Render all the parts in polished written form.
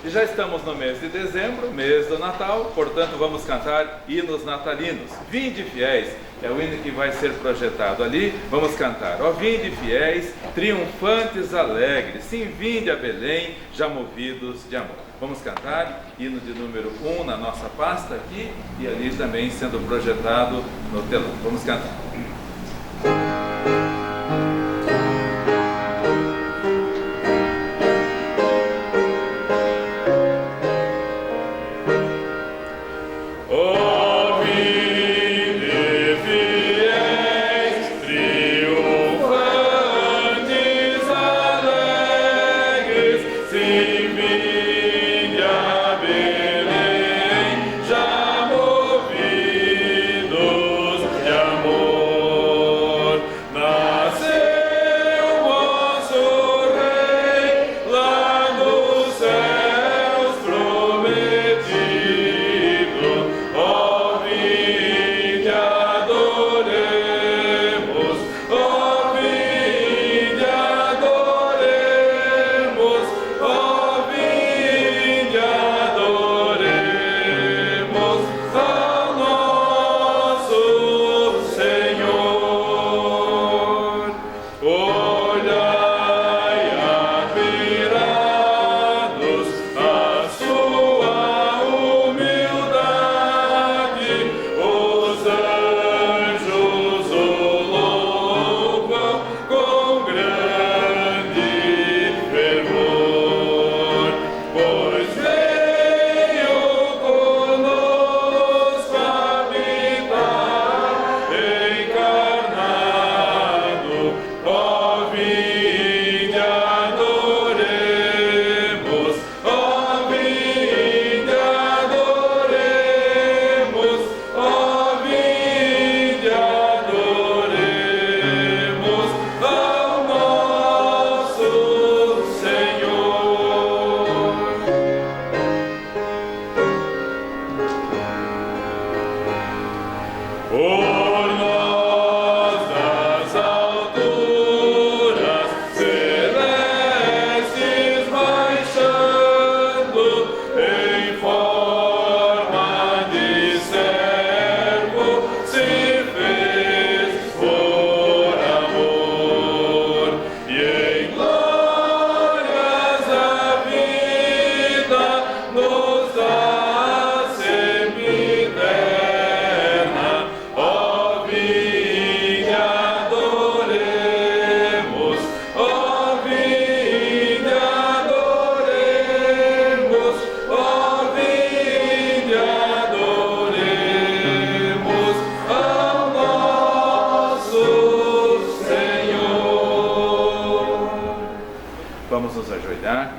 E já estamos no mês de dezembro, mês do Natal, portanto vamos cantar hinos natalinos. Vinde fiéis, é o hino que vai ser projetado ali. Vamos cantar: ó vinde fiéis, triunfantes alegres, sim, vinde a Belém, já movidos de amor. Vamos cantar hino de número 1 na nossa pasta aqui e ali também sendo projetado no telão. Vamos cantar.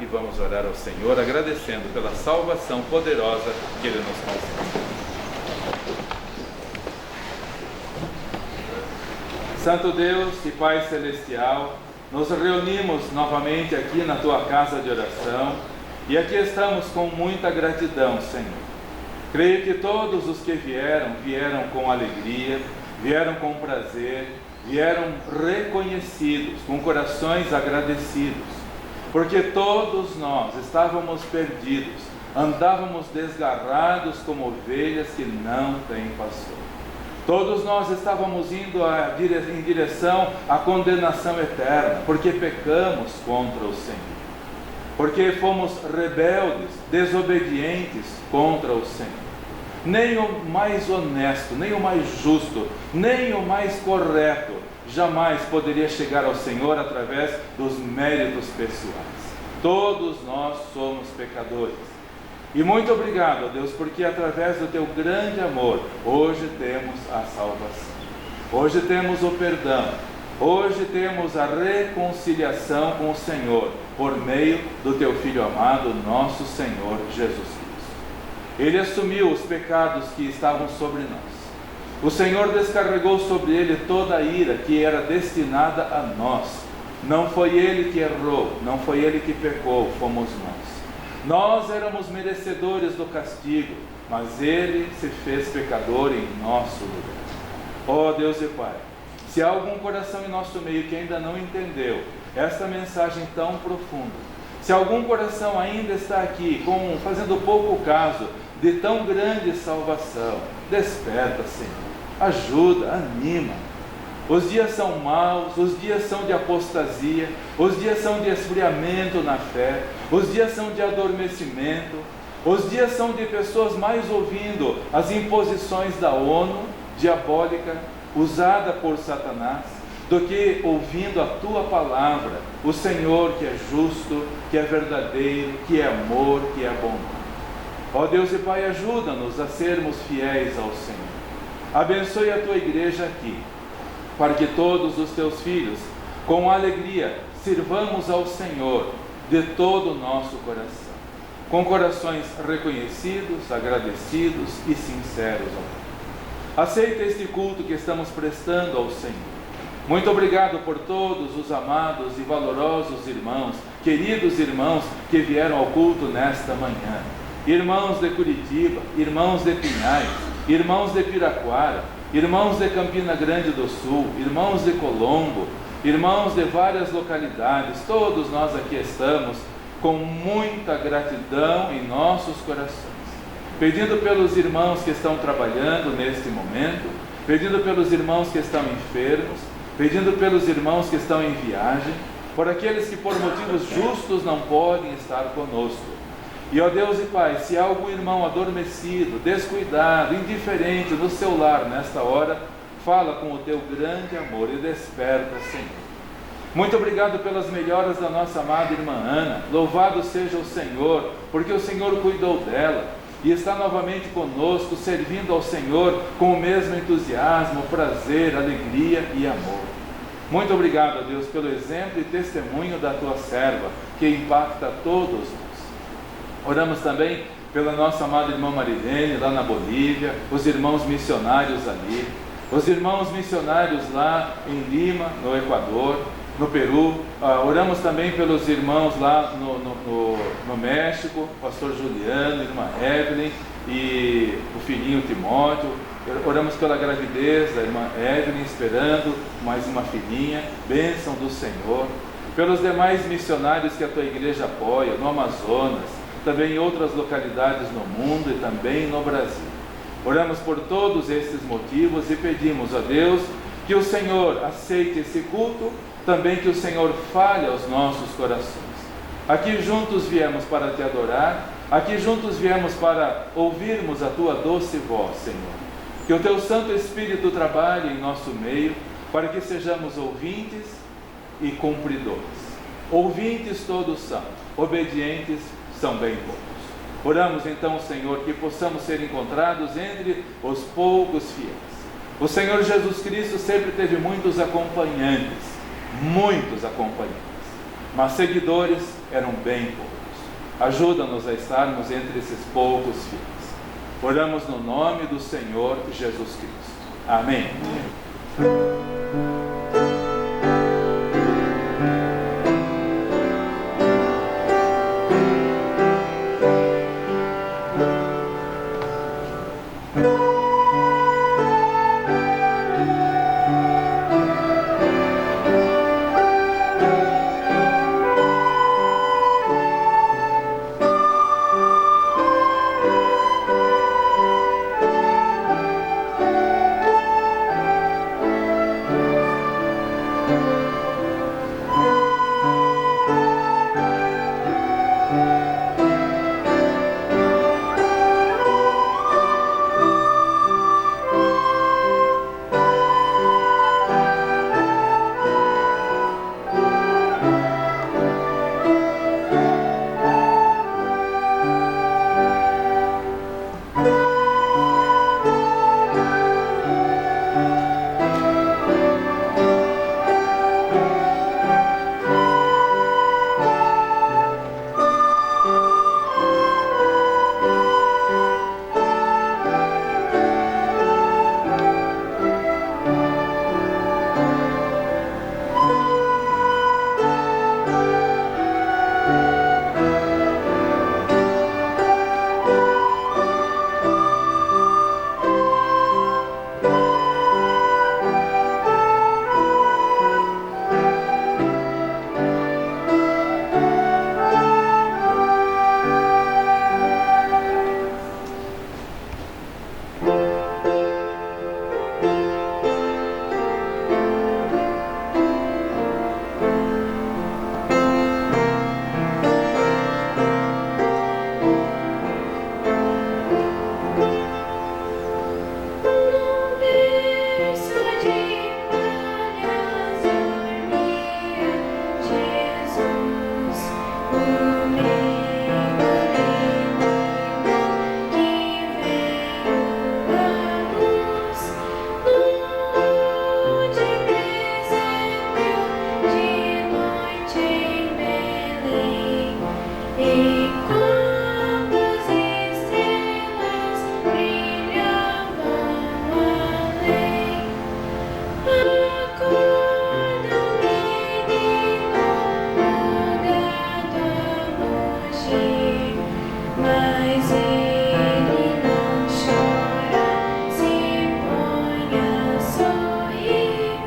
E vamos orar ao Senhor, agradecendo pela salvação poderosa que Ele nos concede. Santo Deus e Pai Celestial, nos reunimos novamente aqui na Tua casa de oração e aqui estamos com muita gratidão, Senhor. Creio que todos os que vieram com alegria, vieram com prazer, vieram reconhecidos, com corações agradecidos. Porque todos nós estávamos perdidos, andávamos desgarrados como ovelhas que não têm pastor. Todos nós estávamos indo em direção à condenação eterna, porque pecamos contra o Senhor. Porque fomos rebeldes, desobedientes contra o Senhor. Nem o mais honesto, nem o mais justo, nem o mais correto jamais poderia chegar ao Senhor através dos méritos pessoais. Todos nós somos pecadores. E muito obrigado, ó Deus, porque através do Teu grande amor, hoje temos a salvação. Hoje temos o perdão. Hoje temos a reconciliação com o Senhor, por meio do Teu Filho amado, nosso Senhor Jesus Cristo. Ele assumiu os pecados que estavam sobre nós. O Senhor descarregou sobre Ele toda a ira que era destinada a nós. Não foi Ele que errou, não foi Ele que pecou, fomos nós. Nós éramos merecedores do castigo, mas Ele se fez pecador em nosso lugar. Ó Deus e Pai, se há algum coração em nosso meio que ainda não entendeu esta mensagem tão profunda, Se algum coração ainda está aqui fazendo pouco caso de tão grande salvação, desperta, Senhor. Ajuda, anima. Os dias são maus, os dias são de apostasia, os dias são de esfriamento na fé, os dias são de adormecimento, os dias são de pessoas mais ouvindo as imposições da ONU, diabólica, usada por Satanás, do que ouvindo a Tua palavra, o Senhor que é justo, que é verdadeiro, que é amor, que é bondade. Ó Deus e Pai, ajuda-nos a sermos fiéis ao Senhor. Abençoe a Tua igreja aqui, para que todos os Teus filhos, com alegria, sirvamos ao Senhor de todo o nosso coração, com corações reconhecidos, agradecidos e sinceros, ó Deus. Aceita este culto que estamos prestando ao Senhor. Muito obrigado por todos os amados e valorosos irmãos, queridos irmãos que vieram ao culto nesta manhã. Irmãos de Curitiba, irmãos de Pinhais, irmãos de Piraquara, irmãos de Campina Grande do Sul, irmãos de Colombo, irmãos de várias localidades, todos nós aqui estamos com muita gratidão em nossos corações, pedindo pelos irmãos que estão trabalhando neste momento, pedindo pelos irmãos que estão enfermos, pedindo pelos irmãos que estão em viagem, por aqueles que por motivos justos não podem estar conosco. E ó Deus e Pai, se há algum irmão adormecido, descuidado, indiferente no seu lar nesta hora, fala com o Teu grande amor e desperta, Senhor. Muito obrigado pelas melhoras da nossa amada irmã Ana. Louvado seja o Senhor, porque o Senhor cuidou dela e está novamente conosco, servindo ao Senhor com o mesmo entusiasmo, prazer, alegria e amor. Muito obrigado, Deus, pelo exemplo e testemunho da Tua serva, que impacta todos nós. Oramos também pela nossa amada irmã Marilene, lá na Bolívia, os irmãos missionários ali, os irmãos missionários lá em Lima, no Equador, no Peru. Oramos também pelos irmãos lá no México, pastor Juliano, irmã Evelyn e o filhinho Timóteo. Oramos pela gravidez da irmã Evelyn, esperando mais uma filhinha, bênção do Senhor. Pelos demais missionários que a Tua igreja apoia, no Amazonas, também em outras localidades no mundo e também no Brasil. Oramos por todos esses motivos e pedimos a Deus que o Senhor aceite esse culto, também que o Senhor fale aos nossos corações. Aqui juntos viemos para Te adorar, aqui juntos viemos para ouvirmos a Tua doce voz, Senhor. Que o Teu Santo Espírito trabalhe em nosso meio, para que sejamos ouvintes e cumpridores. Ouvintes todos são, obedientes são bem poucos. Oramos então, Senhor, que possamos ser encontrados entre os poucos fiéis. O Senhor Jesus Cristo sempre teve muitos acompanhantes, mas seguidores eram bem poucos. Ajuda-nos a estarmos entre esses poucos fiéis. Oramos no nome do Senhor Jesus Cristo. Amém. mas ele não chora, se põe a sorrir.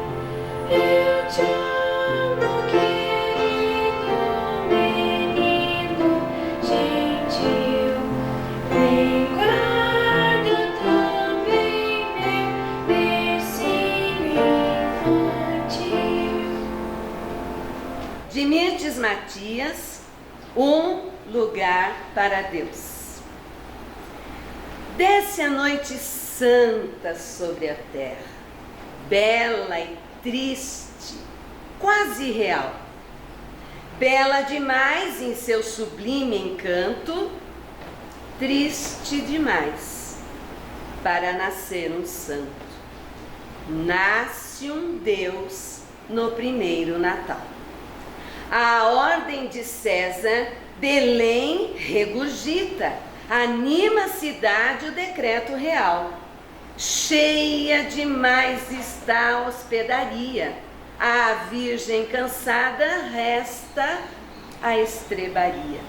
Eu te amo, querido menino gentil. Vem, guarda também meu bercinho infantil. De Mirtes Matias, Um Lugar para Deus. Desce a noite santa sobre a terra, bela e triste, quase real. Bela demais em seu sublime encanto, triste demais para nascer um santo. Nasce um Deus no primeiro Natal. A ordem de César, Belém regurgita, anima a cidade o decreto real. Cheia demais está a hospedaria, à virgem cansada resta a estrebaria.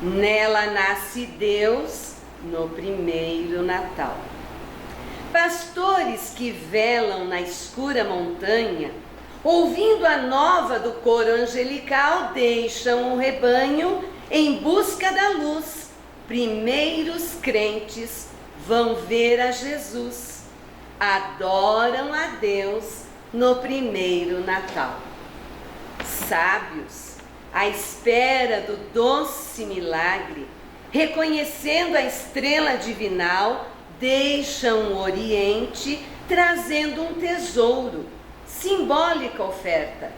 Nela nasce Deus no primeiro Natal. Pastores que velam na escura montanha, ouvindo a nova do coro angelical, deixam o rebanho em busca da luz. Primeiros crentes vão ver a Jesus, adoram a Deus no primeiro Natal. Sábios, à espera do doce milagre, reconhecendo a estrela divinal, deixam o Oriente trazendo um tesouro, simbólica oferta: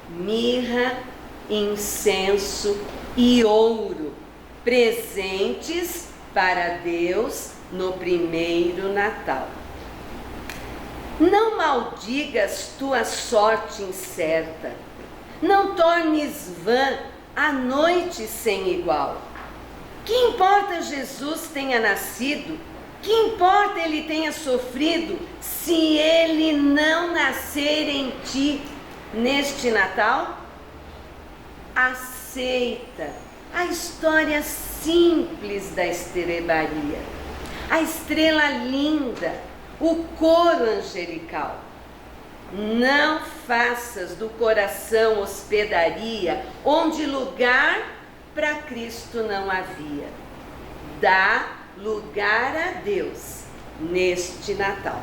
mirra, incenso e ouro, presentes para Deus no primeiro Natal. Não maldigas tua sorte incerta, não tornes vã a noite sem igual. Que importa Jesus tenha nascido, que importa ele tenha sofrido, se ele não nascer em ti neste Natal? Aceita a história simples da estrebaria, a estrela linda, o coro angelical. Não faças do coração hospedaria onde lugar para Cristo não havia. Dá lugar a Deus neste Natal.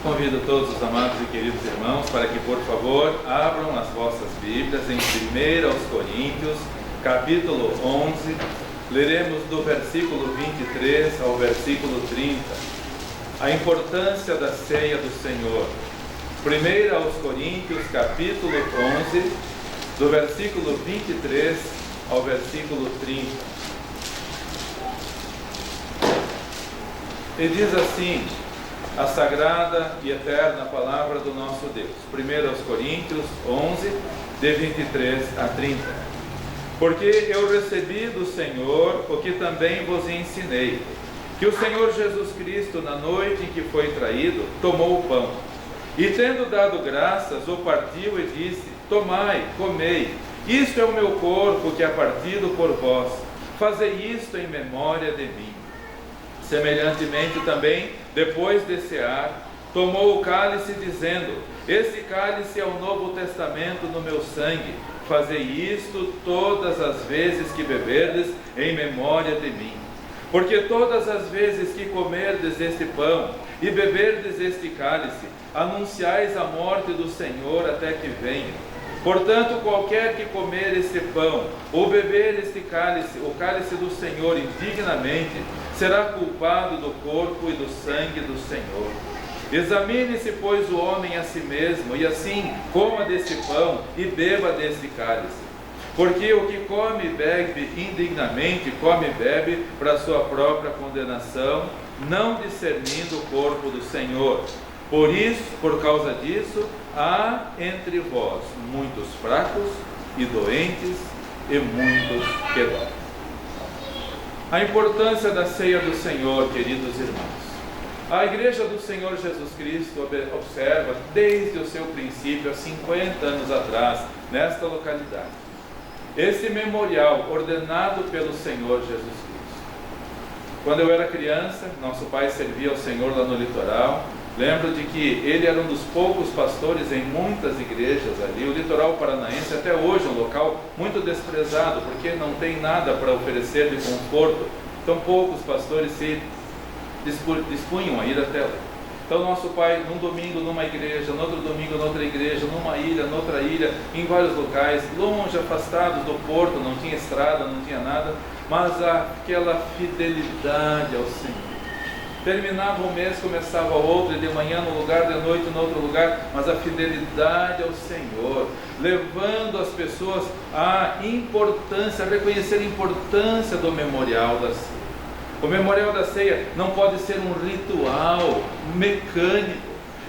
Convido todos os amados e queridos irmãos para que, por favor, abram as vossas Bíblias em 1 aos Coríntios, capítulo 11, leremos do versículo 23 ao versículo 30, a importância da ceia do Senhor. 1 aos Coríntios, capítulo 11, do versículo 23 ao versículo 30. E diz assim a sagrada e eterna palavra do nosso Deus. 1 aos Coríntios 11, de 23 a 30. Porque eu recebi do Senhor o que também vos ensinei, que o Senhor Jesus Cristo, na noite em que foi traído, tomou o pão, e tendo dado graças, o partiu e disse: tomai, comei, isto é o meu corpo que é partido por vós, fazei isto em memória de mim. Semelhantemente também, depois de cear, tomou o cálice, dizendo: este cálice é o novo testamento no meu sangue, fazei isto todas as vezes que beberdes em memória de mim. Porque todas as vezes que comerdes este pão e beberdes este cálice, anunciais a morte do Senhor até que venha. Portanto, qualquer que comer este pão ou beber este cálice, o cálice do Senhor indignamente, será culpado do corpo e do sangue do Senhor. Examine-se, pois, o homem a si mesmo, e assim coma deste pão e beba deste cálice. Porque o que come e bebe indignamente, come e bebe para a sua própria condenação, não discernindo o corpo do Senhor. Por causa disso, há entre vós muitos fracos e doentes e muitos que dormem. A importância da ceia do Senhor, queridos irmãos. A Igreja do Senhor Jesus Cristo observa desde o seu princípio, há 50 anos atrás, nesta localidade, esse memorial ordenado pelo Senhor Jesus Cristo. Quando eu era criança, nosso pai servia ao Senhor lá no litoral. Lembro de que ele era um dos poucos pastores em muitas igrejas ali. O litoral paranaense até hoje é um local muito desprezado, porque não tem nada para oferecer de conforto. Então poucos pastores se dispunham a ir até lá. Então nosso pai, num domingo numa igreja, no outro domingo noutra igreja, numa ilha, noutra ilha, em vários locais, longe, afastados do porto, não tinha estrada, não tinha nada, mas aquela fidelidade ao Senhor. Terminava um mês, começava outro, e de manhã num lugar, de noite no outro lugar, mas a fidelidade ao Senhor, levando as pessoas à importância, a reconhecer a importância do memorial da ceia. O memorial da ceia não pode ser um ritual mecânico.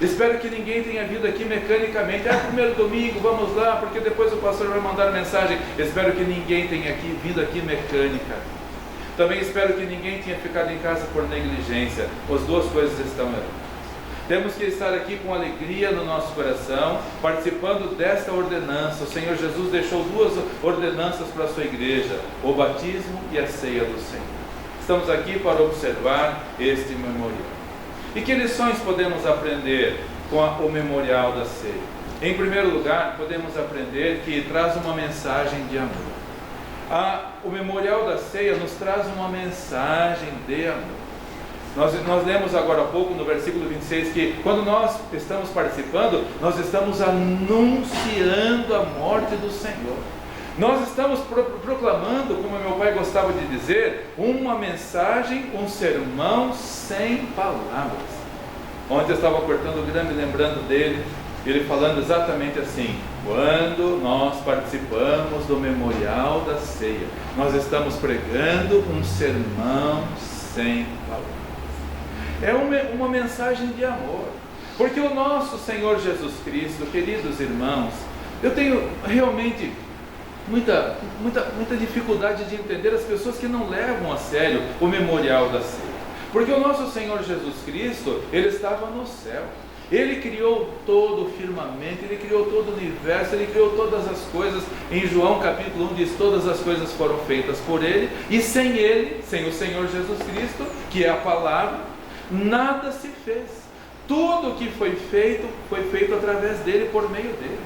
Espero que ninguém tenha vindo aqui mecanicamente. Primeiro domingo, vamos lá, porque depois o pastor vai mandar mensagem. Espero que ninguém tenha vindo aqui mecânica. Também espero que ninguém tenha ficado em casa por negligência. As duas coisas estão erradas. Temos que estar aqui com alegria no nosso coração, participando desta ordenança. O Senhor Jesus deixou duas ordenanças para a sua igreja: o batismo e a ceia do Senhor. Estamos aqui para observar este memorial. E que lições podemos aprender com o memorial da ceia? Em primeiro lugar, podemos aprender que traz uma mensagem de amor. O memorial da ceia nos traz uma mensagem de amor. Nós lemos agora há pouco no versículo 26 que quando nós estamos participando, nós estamos anunciando a morte do Senhor. Nós estamos proclamando, como meu pai gostava de dizer, uma mensagem, um sermão sem palavras. Ontem eu estava cortando o grama e lembrando dele, ele falando exatamente assim: quando nós participamos do memorial da ceia, nós estamos pregando um sermão sem palavras. É uma mensagem de amor, porque o nosso Senhor Jesus Cristo, queridos irmãos, eu tenho realmente muita dificuldade de entender as pessoas que não levam a sério o memorial da ceia. Porque o nosso Senhor Jesus Cristo, Ele estava no céu. Ele criou todo o firmamento, Ele criou todo o universo, Ele criou todas as coisas. Em João capítulo 1 diz: todas as coisas foram feitas por Ele, e sem Ele, sem o Senhor Jesus Cristo, que é a palavra, nada se fez. Tudo que foi feito através dele, por meio dele.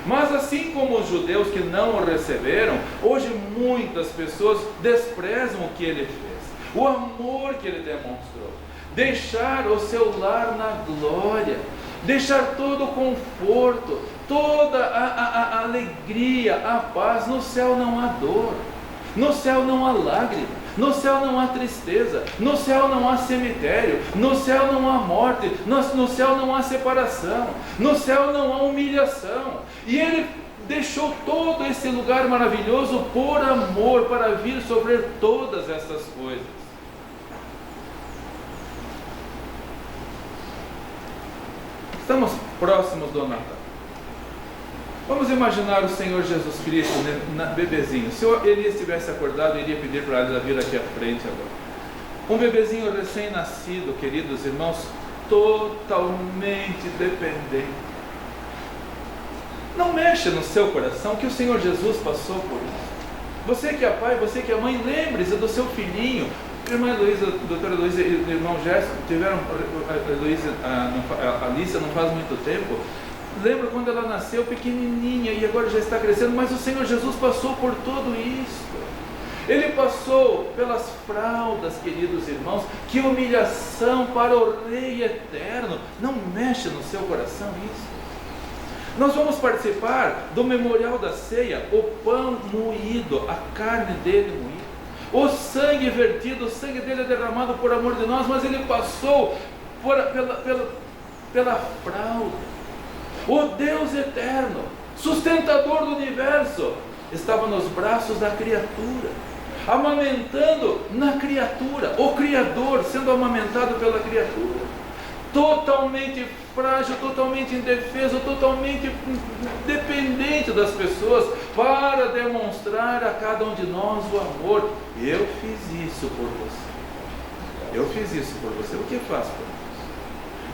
Mas assim como os judeus que não o receberam, hoje muitas pessoas desprezam o que ele fez, o amor que ele demonstrou. Deixar o seu lar na glória, deixar todo o conforto, toda a alegria, a paz. No céu não há dor, no céu não há lágrima, no céu não há tristeza, no céu não há cemitério, no céu não há morte, no céu não há separação, no céu não há humilhação. E Ele deixou todo esse lugar maravilhoso por amor, para vir sofrer todas essas coisas. Estamos próximos do Natal. Vamos imaginar o Senhor Jesus Cristo, bebezinho. Se o Elias tivesse acordado, eu iria pedir para ele vir aqui à frente agora. Um bebezinho recém-nascido, queridos irmãos, totalmente dependente. Não mexa no seu coração que o Senhor Jesus passou por isso. Você que é pai, você que é mãe, lembre-se do seu filhinho. Irmã Heloísa, doutora Heloísa e o irmão Gerson tiveram a Alicia não faz muito tempo. Lembra quando ela nasceu pequenininha e agora já está crescendo, mas o Senhor Jesus passou por tudo isso. Ele passou pelas fraldas, queridos irmãos. Que humilhação para o Rei Eterno. Não mexa no seu coração isso. Nós vamos participar do memorial da ceia, o pão moído, a carne dele moída, o sangue vertido, o sangue dele é derramado por amor de nós, mas ele passou pela fralda. O Deus eterno, sustentador do universo, estava nos braços da criatura, amamentando na criatura, o Criador sendo amamentado pela criatura, totalmente frágil, totalmente indefeso, totalmente dependente das pessoas, para demonstrar a cada um de nós o amor. Eu fiz isso por você, eu fiz isso por você, o que faz por mim?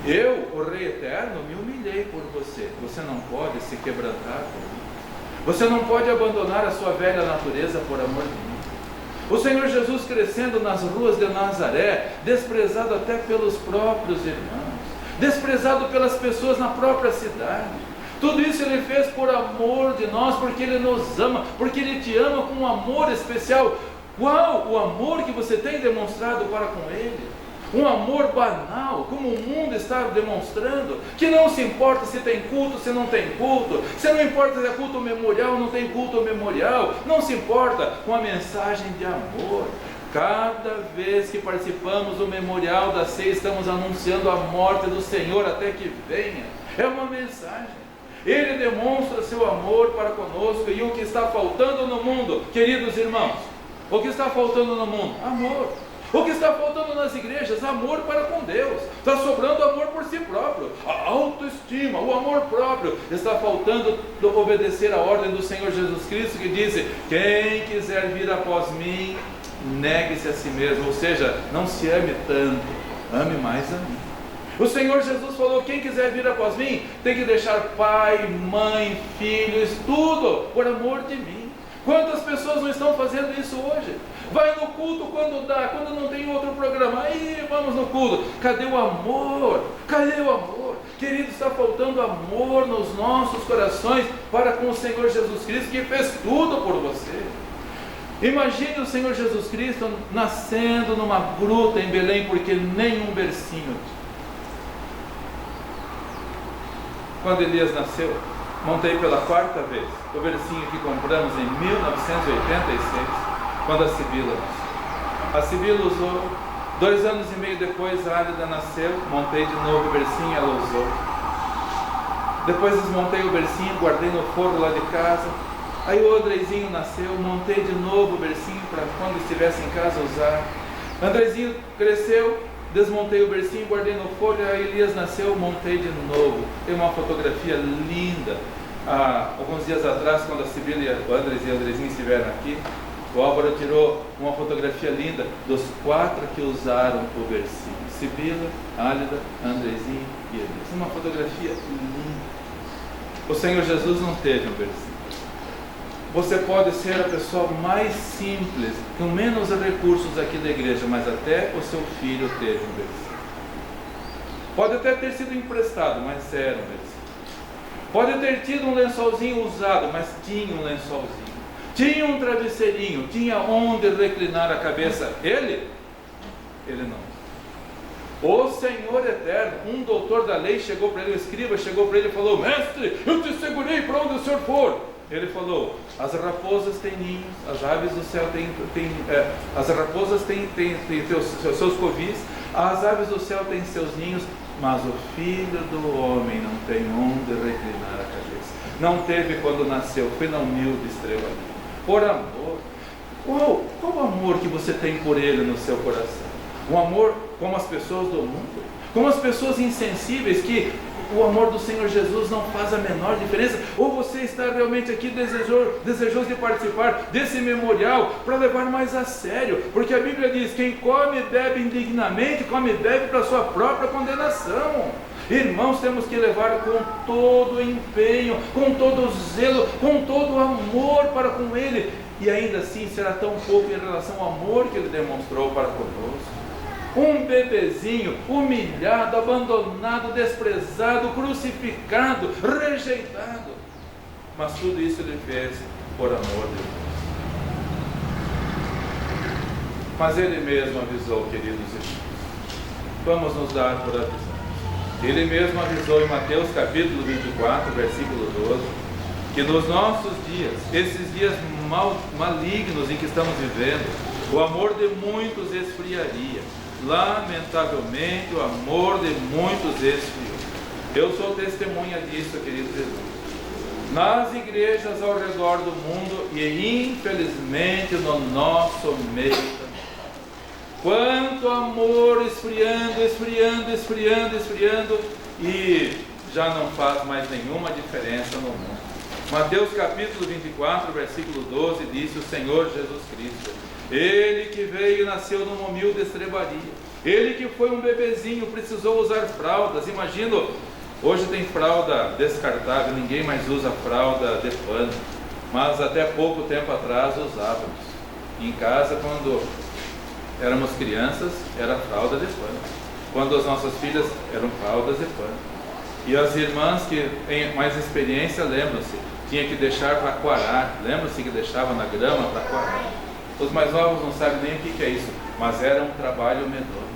Eu, o Rei Eterno, me humilhei por você. Você não pode se quebrantar por mim. Você não pode abandonar a sua velha natureza por amor de mim. O Senhor Jesus crescendo nas ruas de Nazaré, desprezado até pelos próprios irmãos, desprezado pelas pessoas na própria cidade. Tudo isso Ele fez por amor de nós, porque Ele nos ama, porque Ele te ama com um amor especial. Qual o amor que você tem demonstrado para com Ele? Um amor banal, como o mundo está demonstrando, que não se importa se tem culto, se não tem culto, se não importa se é culto memorial, não tem culto memorial, não se importa com a mensagem de amor. Cada vez que participamos do memorial da ceia, estamos anunciando a morte do Senhor até que venha. É uma mensagem. Ele demonstra seu amor para conosco. E o que está faltando no mundo, queridos irmãos, o que está faltando no mundo? Amor. O que está faltando nas igrejas? Amor para com Deus. Está sobrando amor por si próprio, a autoestima, o amor próprio. Está faltando obedecer a ordem do Senhor Jesus Cristo, que diz: quem quiser vir após mim, negue-se a si mesmo. Ou seja, não se ame tanto, ame mais a mim. O Senhor Jesus falou: quem quiser vir após mim, tem que deixar pai, mãe, filhos, tudo, por amor de mim. Quantas pessoas não estão fazendo isso hoje? Vai no culto quando dá, quando não tem outro programa, aí vamos no culto. Cadê o amor? Cadê o amor? Querido, está faltando amor nos nossos corações para com o Senhor Jesus Cristo, que fez tudo por você. Imagine o Senhor Jesus Cristo nascendo numa gruta em Belém, porque nenhum bercinho. Quando Elias nasceu, montei pela quarta vez o bercinho que compramos em 1986, quando a Sibila nasceu. A Sibila usou, 2 anos e meio depois a Álida nasceu, montei de novo o bercinho, ela usou. Depois desmontei o bercinho, guardei no forro lá de casa. Aí o Andrezinho nasceu, montei de novo o bercinho para quando estivesse em casa usar. Andrezinho cresceu, desmontei o bercinho, guardei no forro. Aí Elias nasceu, montei de novo. Tem uma fotografia linda. Alguns dias atrás, quando a Sibila e o Andrezinho estiveram aqui, o Álvaro tirou uma fotografia linda dos 4 que usaram o bercinho: Sibila, Álida, Andrezinho e Elias. Uma fotografia linda. O Senhor Jesus não teve um bercinho. Você pode ser a pessoa mais simples, com menos recursos aqui da igreja, mas até o seu filho teve um bercinho. Pode até ter sido emprestado, mas era um bercinho. Pode ter tido um lençolzinho usado, mas tinha um lençolzinho. Tinha um travesseirinho, tinha onde reclinar a cabeça. Ele não. O Senhor Eterno, um doutor doutor da lei chegou para ele, o escriba chegou para ele e falou: mestre, eu te segurei para onde o senhor for. Ele falou: as raposas têm ninhos, as aves do céu as raposas têm seus covis, as aves do céu têm seus ninhos, mas o filho do homem não tem onde reclinar a cabeça. Não teve quando nasceu, foi na humilde estrebaria. Por amor. Qual o amor que você tem por ele no seu coração? Um amor como as pessoas do mundo? Como as pessoas insensíveis, que o amor do Senhor Jesus não faz a menor diferença? Ou você está realmente aqui desejoso de participar desse memorial para levar mais a sério? Porque a Bíblia diz: quem come e bebe indignamente, come e bebe para a sua própria condenação. Irmãos, temos que levar com todo o empenho, com todo o zelo, com todo o amor para com Ele. E ainda assim será tão pouco em relação ao amor que Ele demonstrou para conosco. Um bebezinho humilhado, abandonado, desprezado, crucificado, rejeitado. Mas tudo isso Ele fez por amor de Deus. Mas Ele mesmo avisou, queridos irmãos. Vamos nos dar por avisados. Ele mesmo avisou em Mateus capítulo 24, versículo 12, que nos nossos dias, esses dias malignos em que estamos vivendo, o amor de muitos esfriaria. Lamentavelmente, o amor de muitos esfriou. Eu sou testemunha disso, queridos irmãos. Nas igrejas ao redor do mundo e infelizmente no nosso meio também. Quanto amor esfriando e já não faz mais nenhuma diferença no mundo. Mateus capítulo 24, versículo 12, disse o Senhor Jesus Cristo: Ele que veio e nasceu numa humilde estrebaria, Ele que foi um bebezinho, precisou usar fraldas. Imagino, hoje tem fralda descartável, ninguém mais usa fralda de pano, mas até pouco tempo atrás usávamos. Em casa, quando éramos crianças, era fralda de pano. Quando as nossas filhas eram fraldas de pano. E as irmãs que têm mais experiência lembram-se, tinha que deixar para coarar. Lembram-se que deixava na grama para coarar. Os mais novos não sabem nem o que é isso, mas era um trabalho medonho.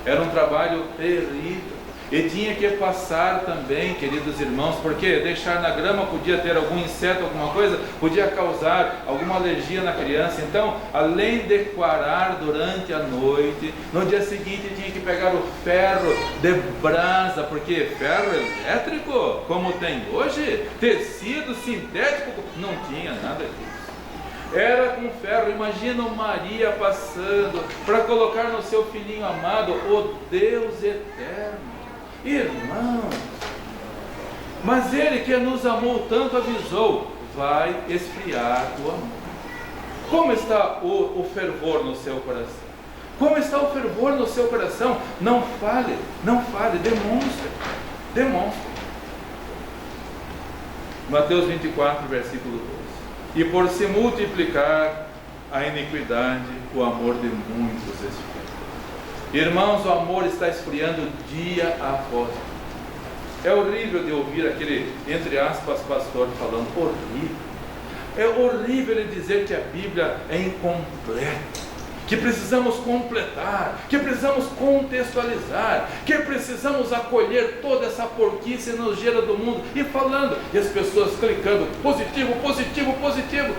Era um trabalho terrível. E tinha que passar também, queridos irmãos, porque deixar na grama podia ter algum inseto, alguma coisa, podia causar alguma alergia na criança. Então, além de coarar durante a noite, no dia seguinte tinha que pegar o ferro de brasa, porque ferro elétrico, como tem hoje, tecido sintético, não tinha nada disso. Era com ferro. Imagina Maria passando para colocar no seu filhinho amado o Deus eterno. Irmãos, mas Ele que nos amou tanto avisou: vai esfriar o amor. Como está o fervor no seu coração? Como está o fervor no seu coração? Não fale, demonstre. Mateus 24, versículo 12. E por se multiplicar a iniquidade, o amor de muitos esfriou. Irmãos, o amor está esfriando dia após dia. É horrível de ouvir aquele, entre aspas, pastor falando. Horrível. É horrível ele dizer que a Bíblia é incompleta, que precisamos completar, que precisamos contextualizar, que precisamos acolher toda essa porquice nojeira do mundo, e falando, e as pessoas clicando, positivo.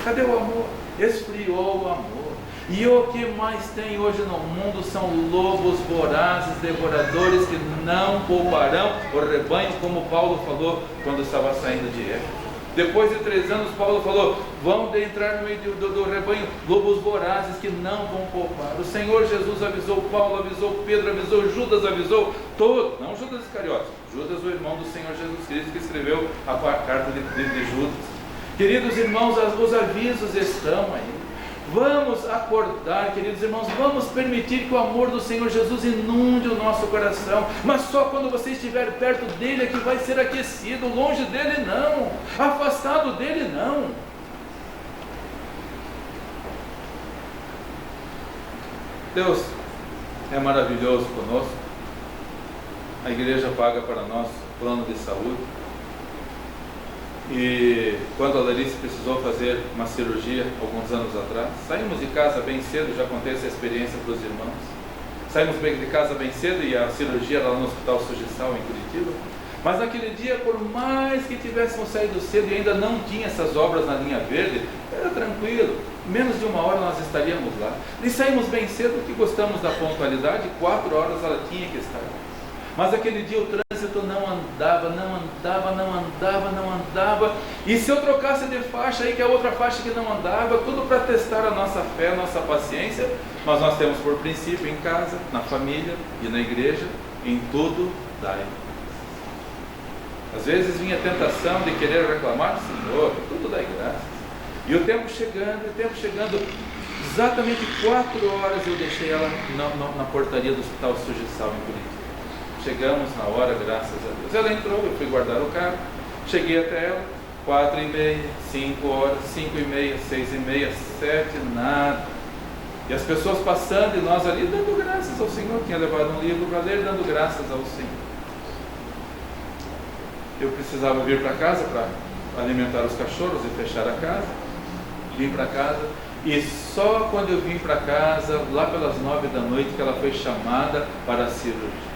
Cadê o amor? Esfriou o amor. E o que mais tem hoje no mundo são lobos vorazes, devoradores, que não pouparão o rebanho, como Paulo falou quando estava saindo de Éfeso. Depois de 3 anos, Paulo falou: vão entrar no meio do rebanho lobos vorazes que não vão poupar. O Senhor Jesus avisou Paulo, avisou Pedro, avisou Judas, avisou todos, não Judas Iscariotes, Judas, o irmão do Senhor Jesus Cristo, que escreveu a carta de Judas. Queridos irmãos, os avisos estão aí. Vamos acordar, queridos irmãos, vamos permitir que o amor do Senhor Jesus inunde o nosso coração, mas só quando você estiver perto dele é que vai ser aquecido. Longe dele não, afastado dele não. Deus é maravilhoso conosco. A igreja paga para nós plano de saúde. E quando a Larissa precisou fazer uma cirurgia alguns anos atrás, saímos de casa bem cedo, já contei essa experiência para os irmãos. saímos de casa bem cedo e a cirurgia era lá no Hospital Sujissal em Curitiba. Mas naquele dia, por mais que tivéssemos saído cedo e ainda não tinha essas obras na linha verde, era tranquilo, menos de 1 hora nós estaríamos lá. E saímos bem cedo porque gostamos da pontualidade, 4 horas ela tinha que estar lá. Mas aquele dia o trânsito não andava, e se eu trocasse de faixa aí, que é outra faixa que não andava, tudo para testar a nossa fé, a nossa paciência. Mas nós temos por princípio em casa, na família e na igreja, em tudo dai. Às vezes vinha a tentação de querer reclamar, Senhor, tudo dai graças. E o tempo chegando, exatamente 4 horas eu deixei ela na portaria do Hospital Sujissal em Curitiba. Chegamos na hora, graças a Deus. Ela entrou, eu fui guardar o carro, cheguei até ela, 4h30, 5 horas, 5h30, 6h30, 7, nada. E as pessoas passando e nós ali dando graças ao Senhor. Tinha levado um livro para ler, dando graças ao Senhor. Eu precisava vir para casa para alimentar os cachorros e fechar a casa. Vim para casa e só quando eu vim para casa, lá pelas 9 da noite, que ela foi chamada para a cirurgia.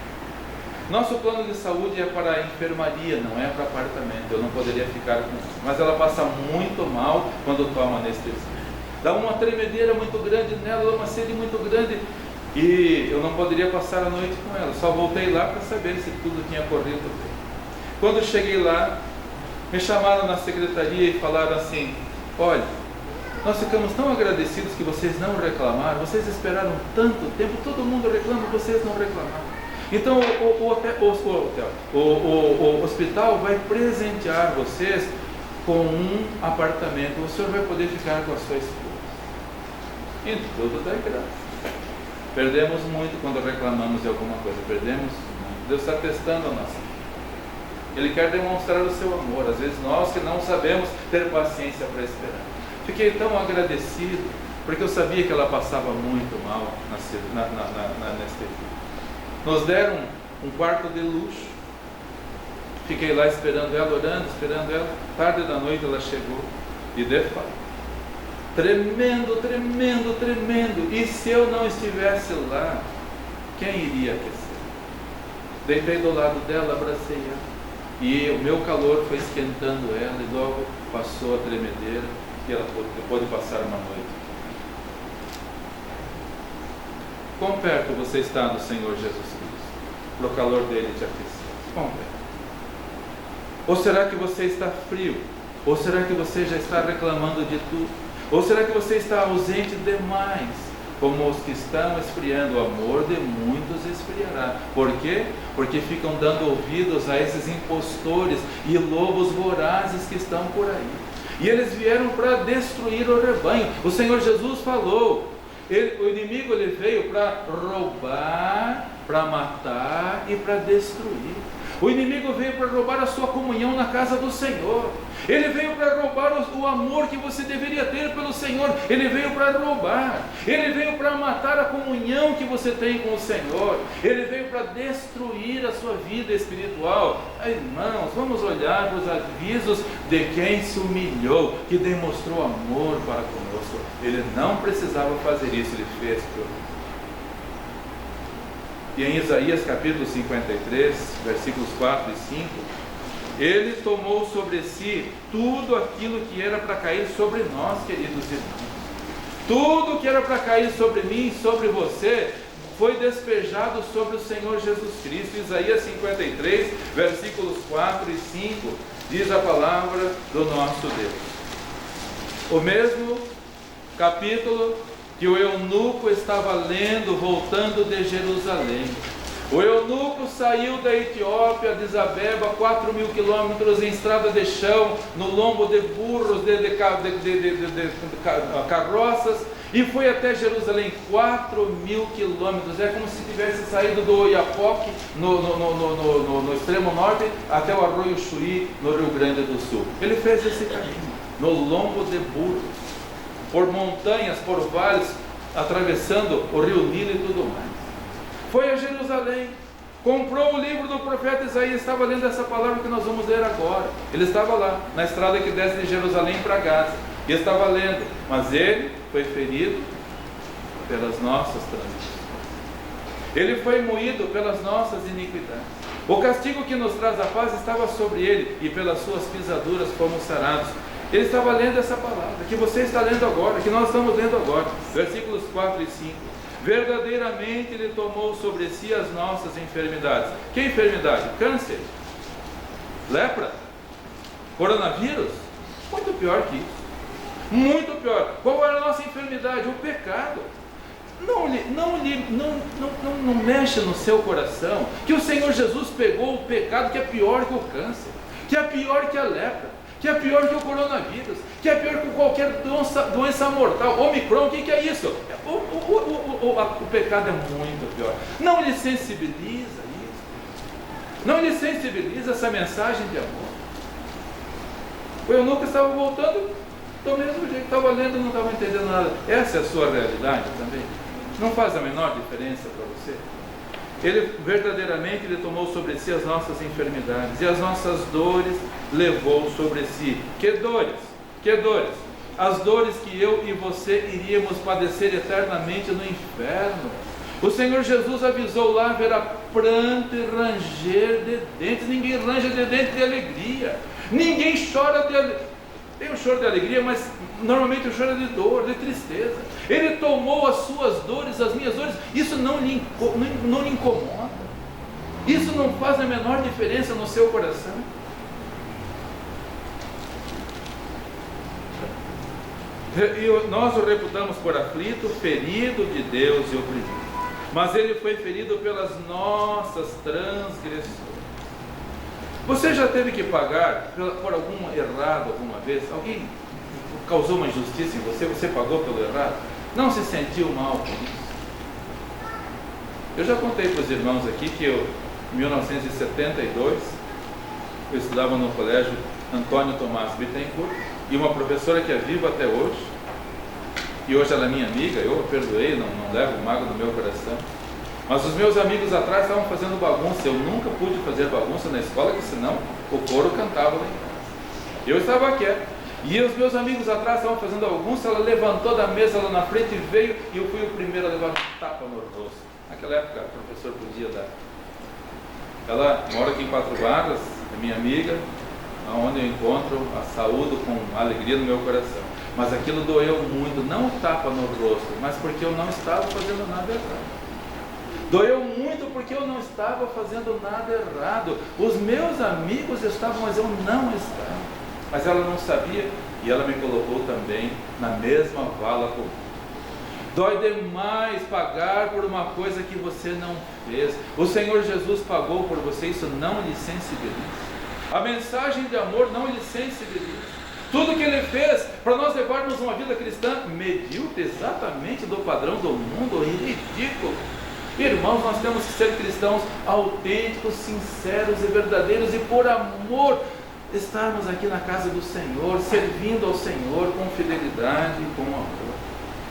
Nosso plano de saúde é para a enfermaria, não é para apartamento. Eu não poderia ficar com isso. Mas ela passa muito mal quando toma anestesia. Dá uma tremedeira muito grande nela, uma sede muito grande. E eu não poderia passar a noite com ela. Só voltei lá para saber se tudo tinha corrido bem. Quando cheguei lá, me chamaram na secretaria e falaram assim: olha, nós ficamos tão agradecidos que vocês não reclamaram. Vocês esperaram tanto tempo, todo mundo reclama, vocês não reclamaram. Então o hospital vai presentear vocês com um apartamento. O senhor vai poder ficar com a sua esposa. E tudo dá graça. Perdemos muito quando reclamamos de alguma coisa. Perdemos muito. Deus está testando a nossa vida. Ele quer demonstrar o seu amor. Às vezes nós que não sabemos ter paciência para esperar. Fiquei tão agradecido, porque eu sabia que ela passava muito mal na anestesia. Nos deram um quarto de luxo. Fiquei lá esperando ela, orando, esperando ela. Tarde da noite ela chegou. E de fato, tremendo. E se eu não estivesse lá, quem iria aquecer? Deitei do lado dela, abracei ela. E o meu calor foi esquentando ela. E logo passou a tremedeira. E ela pôde passar uma noite. Quão perto você está do Senhor Jesus Cristo, para o calor dele te aquecer? Quão perto? Ou será que você está frio? Ou será que você já está reclamando de tudo? Ou será que você está ausente demais? Como os que estão esfriando, o amor de muitos esfriará. Por quê? Porque ficam dando ouvidos a esses impostores e lobos vorazes que estão por aí. E eles vieram para destruir o rebanho. O Senhor Jesus falou: o inimigo ele veio para roubar, para matar e para destruir. O inimigo veio para roubar a sua comunhão na casa do Senhor. Ele veio para roubar o amor que você deveria ter pelo Senhor. Ele veio para roubar. Ele veio para matar a comunhão que você tem com o Senhor. Ele veio para destruir a sua vida espiritual. Irmãos, vamos olhar para os avisos de quem se humilhou, que demonstrou amor para conosco. Ele não precisava fazer isso, ele fez por nós. E em Isaías capítulo 53, versículos 4 e 5, ele tomou sobre si tudo aquilo que era para cair sobre nós, queridos irmãos. Tudo que era para cair sobre mim e sobre você, foi despejado sobre o Senhor Jesus Cristo. Isaías 53, versículos 4 e 5, diz a palavra do nosso Deus. O mesmo capítulo que o eunuco estava lendo, voltando de Jerusalém. O eunuco saiu da Etiópia, de Zabeba, 4.000 quilômetros em estrada de chão, no lombo de burros, de carroças, e foi até Jerusalém, 4.000 quilômetros. É como se tivesse saído do Oiapoque, no extremo norte, até o Arroio Chuí, no Rio Grande do Sul. Ele fez esse caminho, no lombo de burros, por montanhas, por vales, atravessando o rio Nilo e tudo mais. Foi a Jerusalém, comprou o livro do profeta Isaías, estava lendo essa palavra que nós vamos ler agora. Ele estava lá, na estrada que desce de Jerusalém para Gaza, e estava lendo, mas ele foi ferido pelas nossas transgressões. Ele foi moído pelas nossas iniquidades. O castigo que nos traz a paz estava sobre ele, e pelas suas pisaduras fomos sarados. Ele estava lendo essa palavra, que você está lendo agora, que nós estamos lendo agora, versículos 4 e 5. Verdadeiramente Ele tomou sobre si as nossas enfermidades. Que enfermidade? Câncer? Lepra? Coronavírus? Muito pior que isso. Muito pior. Qual era a nossa enfermidade? O pecado. Não mexa no seu coração que o Senhor Jesus pegou o pecado que é pior que o câncer, que é pior que a lepra, que é pior que o coronavírus, que é pior que qualquer doença mortal. Omicron, o que é isso? O pecado é muito pior. Não lhe sensibiliza isso. Não lhe sensibiliza essa mensagem de amor. O eunuco estava voltando do mesmo jeito, estava lendo, não estava entendendo nada. Essa é a sua realidade também? Não faz a menor diferença para você? Ele verdadeiramente Ele tomou sobre si as nossas enfermidades, e as nossas dores levou sobre si. Que dores? Que dores? As dores que eu e você iríamos padecer eternamente no inferno. O Senhor Jesus avisou lá: haverá pranto e ranger de dentes. Ninguém range de dentes de alegria. Ninguém chora de alegria. Tem um choro de alegria, mas normalmente o choro é de dor, de tristeza. Ele tomou as suas dores, as minhas dores. Isso não lhe incomoda. Isso não faz a menor diferença no seu coração. E nós o reputamos por aflito, ferido de Deus e oprimido. Mas Ele foi ferido pelas nossas transgressões. Você já teve que pagar por algum errado alguma vez? Alguém causou uma injustiça em você? Você pagou pelo errado? Não se sentiu mal com isso? Eu já contei para os irmãos aqui que em 1972, eu estudava no colégio Antônio Tomás Bittencourt, e uma professora que é viva até hoje, e hoje ela é minha amiga, eu a perdoei, não levo mágoa no meu coração. Mas os meus amigos atrás estavam fazendo bagunça. Eu nunca pude fazer bagunça na escola, porque senão o coro cantava lá em casa. Eu estava quieto. E os meus amigos atrás estavam fazendo bagunça. Ela levantou da mesa lá na frente e veio, e eu fui o primeiro a levar um tapa no rosto. Naquela época o professor podia dar. Ela mora aqui em Quatro Barras, é minha amiga, onde eu encontro a saúde com alegria no meu coração. Mas aquilo doeu muito, não o tapa no rosto, mas porque eu não estava fazendo nada errado. Doeu muito porque eu não estava fazendo nada errado. Os meus amigos estavam, mas eu não estava. Mas ela não sabia, e ela me colocou também na mesma vala comigo. Dói demais pagar por uma coisa que você não fez. O Senhor Jesus pagou por você, isso não lhe sensibiliza. A mensagem de amor não lhe sensibiliza. Tudo que Ele fez para nós levarmos uma vida cristã medíocre, exatamente do padrão do mundo, ridículo. Irmãos, nós temos que ser cristãos autênticos, sinceros e verdadeiros, e por amor estarmos aqui na casa do Senhor, servindo ao Senhor com fidelidade e com amor.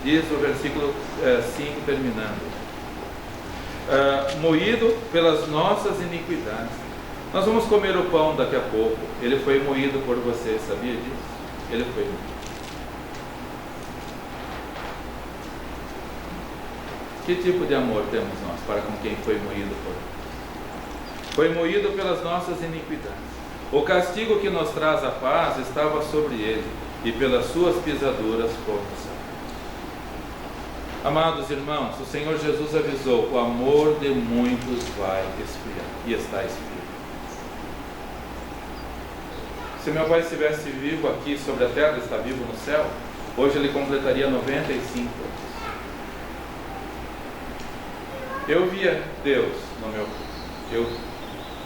Diz o versículo 5 terminando: moído pelas nossas iniquidades. Nós vamos comer o pão daqui a pouco. Ele foi moído por você, sabia disso? Ele foi moído. Que tipo de amor temos nós para com quem foi moído por nós? Foi moído pelas nossas iniquidades. O castigo que nos traz a paz estava sobre ele, e pelas suas pisaduras fomos sarados. Amados irmãos, o Senhor Jesus avisou: o amor de muitos vai esfriar, e está esfriando. Se meu pai estivesse vivo aqui sobre a terra, ele está vivo no céu, hoje ele completaria 95 anos. Eu via Deus no meu filho.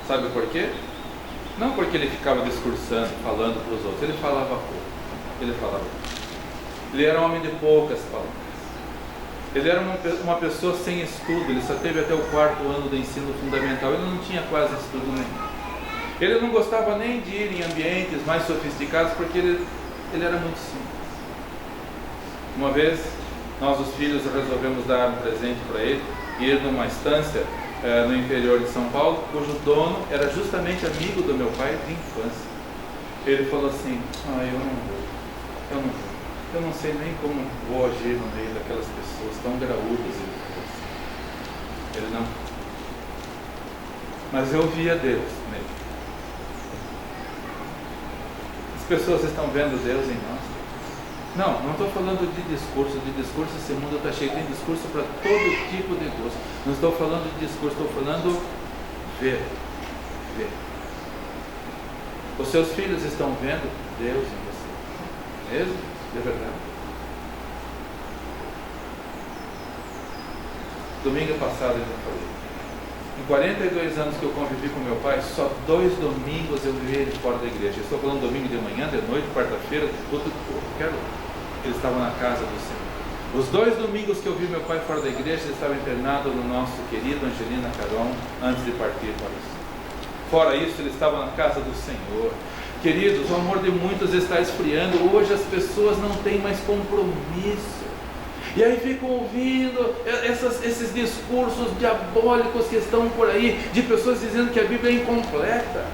Sabe por quê? Não porque ele ficava discursando, falando para os outros. Ele falava pouco. Ele era um homem de poucas palavras. Ele era uma pessoa sem estudo. Ele só teve até o 4º ano do ensino fundamental. Ele não tinha quase estudo nenhum. Ele não gostava nem de ir em ambientes mais sofisticados, porque ele era muito simples. Uma vez, nós os filhos resolvemos dar um presente para ele, ir numa estância no interior de São Paulo, cujo dono era justamente amigo do meu pai de infância. Ele falou assim: eu não sei nem como vou agir no meio daquelas pessoas tão graúdas. Ele não. Mas eu via Deus nele. As pessoas estão vendo Deus em nós. Não estou falando de discurso. De discurso esse mundo está cheio. Tem discurso para todo tipo de gosto. Não estou falando de discurso, estou falando ver. Os seus filhos estão vendo Deus em você. Mesmo? De verdade. Domingo passado eu já falei. Em 42 anos que eu convivi com meu pai, só 2 domingos eu vi ele fora da igreja. Eu estou falando domingo de manhã, de noite, quarta-feira, ele estava na casa do Senhor. Os 2 domingos que eu vi meu pai fora da igreja, ele estava internado no nosso querido Angelina Caron, antes de partir para o céu. Fora isso, ele estava na casa do Senhor. Queridos, o amor de muitos está esfriando. Hoje as pessoas não têm mais compromisso. E aí ficam ouvindo esses discursos diabólicos que estão por aí, de pessoas dizendo que a Bíblia é incompleta.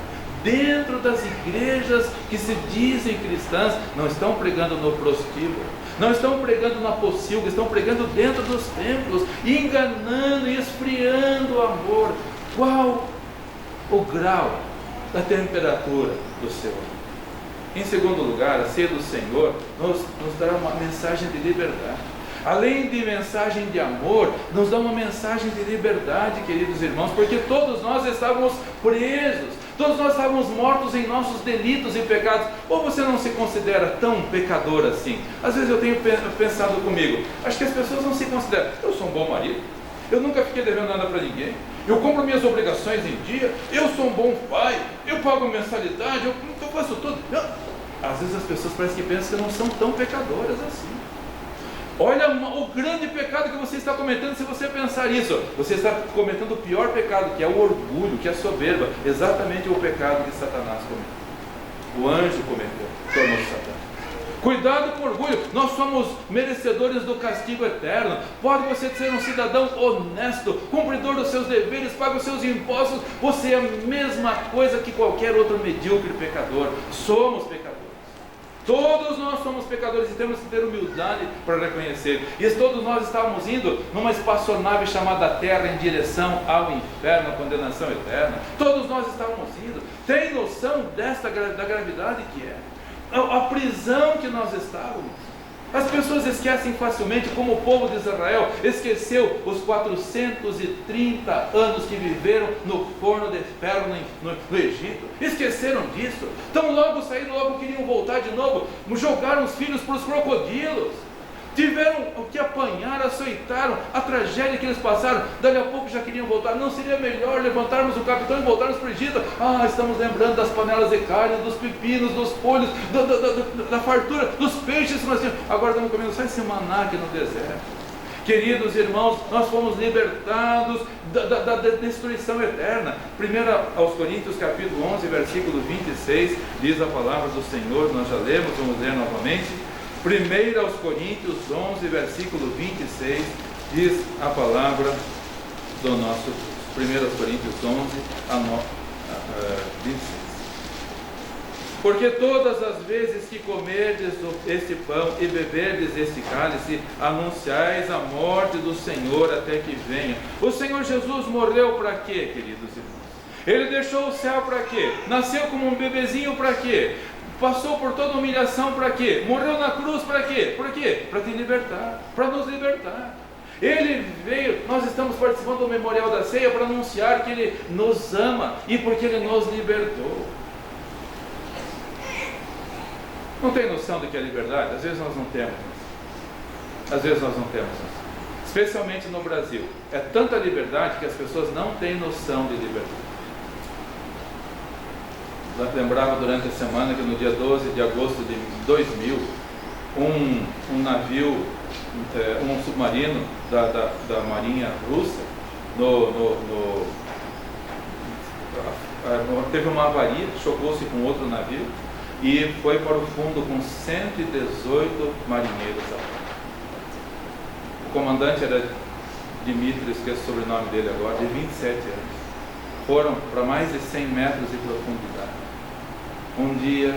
Dentro das igrejas que se dizem cristãs, não estão pregando no prostíbulo, não estão pregando na pocilga, estão pregando dentro dos templos, enganando e esfriando o amor. Qual o grau da temperatura do seu amor? Em segundo lugar, a ceia do Senhor nos dará uma mensagem de liberdade. Além de mensagem de amor, nos dá uma mensagem de liberdade, queridos irmãos, porque todos nós estávamos presos, todos nós estávamos mortos em nossos delitos e pecados. Ou você não se considera tão pecador assim? Às vezes eu tenho pensado comigo, acho que as pessoas não se consideram. Eu sou um bom marido, eu nunca fiquei devendo nada para ninguém, eu cumpro minhas obrigações em dia, eu sou um bom pai, eu pago mensalidade, eu faço tudo. Às vezes as pessoas parecem que pensam que não são tão pecadoras assim. Olha o grande pecado que você está cometendo se você pensar isso. Você está cometendo o pior pecado, que é o orgulho, que é a soberba. Exatamente o pecado que Satanás cometeu. O anjo cometeu, tornou-se Satanás. Cuidado com o orgulho. Nós somos merecedores do castigo eterno. Pode você ser um cidadão honesto, cumpridor dos seus deveres, paga os seus impostos. Você é a mesma coisa que qualquer outro medíocre pecador. Somos pecadores. Todos nós somos pecadores e temos que ter humildade para reconhecer. E todos nós estávamos indo numa espaçonave chamada Terra em direção ao inferno, à condenação eterna. Todos nós estávamos indo. Tem noção da gravidade que é? A prisão que nós estávamos. As pessoas esquecem facilmente, como o povo de Israel esqueceu os 430 anos que viveram no forno de ferro no Egito. Esqueceram disso. Então logo saíram, logo queriam voltar de novo. Jogaram os filhos para os crocodilos. Tiveram o que apanhar, açoitaram a tragédia que eles passaram. Dali a pouco já queriam voltar. Não seria melhor levantarmos o capitão e voltarmos para o Egito? Estamos lembrando das panelas de carne, dos pepinos, dos polhos, da fartura, dos peixes que nós tínhamos. Agora estamos comendo só esse maná aqui no deserto. Queridos irmãos, nós fomos libertados da destruição eterna. 1 aos Coríntios capítulo 11, versículo 26, diz a palavra do Senhor. Nós já lemos, vamos ler novamente. 1 aos Coríntios 11, versículo 26, diz a palavra do nosso Deus. 1 aos Coríntios 11, 26. Porque todas as vezes que comerdes este pão e beberdes este cálice, anunciais a morte do Senhor até que venha. O Senhor Jesus morreu para quê, queridos irmãos? Ele deixou o céu para quê? Nasceu como um bebezinho para quê? Passou por toda humilhação para quê? Morreu na cruz para quê? Por quê? Para te libertar, para nos libertar. Ele veio, nós estamos participando do memorial da ceia para anunciar que Ele nos ama e porque Ele nos libertou. Não tem noção do que é liberdade? Às vezes nós não temos. Às vezes nós não temos. Especialmente no Brasil. É tanta liberdade que as pessoas não têm noção de liberdade. Eu lembrava durante a semana que no dia 12 de agosto de 2000, um navio, um submarino da Marinha Russa, teve uma avaria, chocou-se com outro navio e foi para o fundo com 118 marinheiros. O comandante era Dmitry, esqueço o sobrenome dele agora, de 27 anos. Foram para mais de 100 metros de profundidade. Um dia,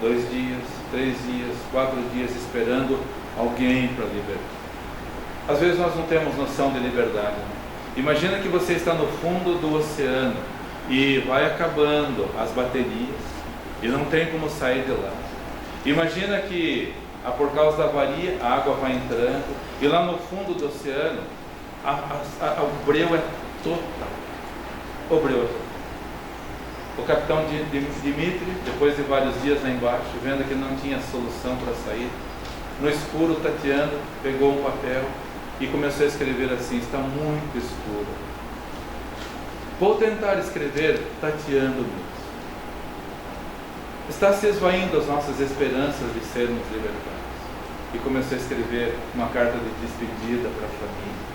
2 dias, 3 dias, 4 dias esperando alguém para libertar. Às vezes nós não temos noção de liberdade, né? Imagina que você está no fundo do oceano e vai acabando as baterias e não tem como sair de lá. Imagina que por causa da avaria a água vai entrando e lá no fundo do oceano o breu é total. O breu é total. O capitão Dimitri, depois de vários dias lá embaixo, vendo que não tinha solução para sair, no escuro, tateando, pegou um papel e começou a escrever assim: está muito escuro. Vou tentar escrever tateando mesmo. Está se esvaindo as nossas esperanças de sermos libertados. E começou a escrever uma carta de despedida para a família.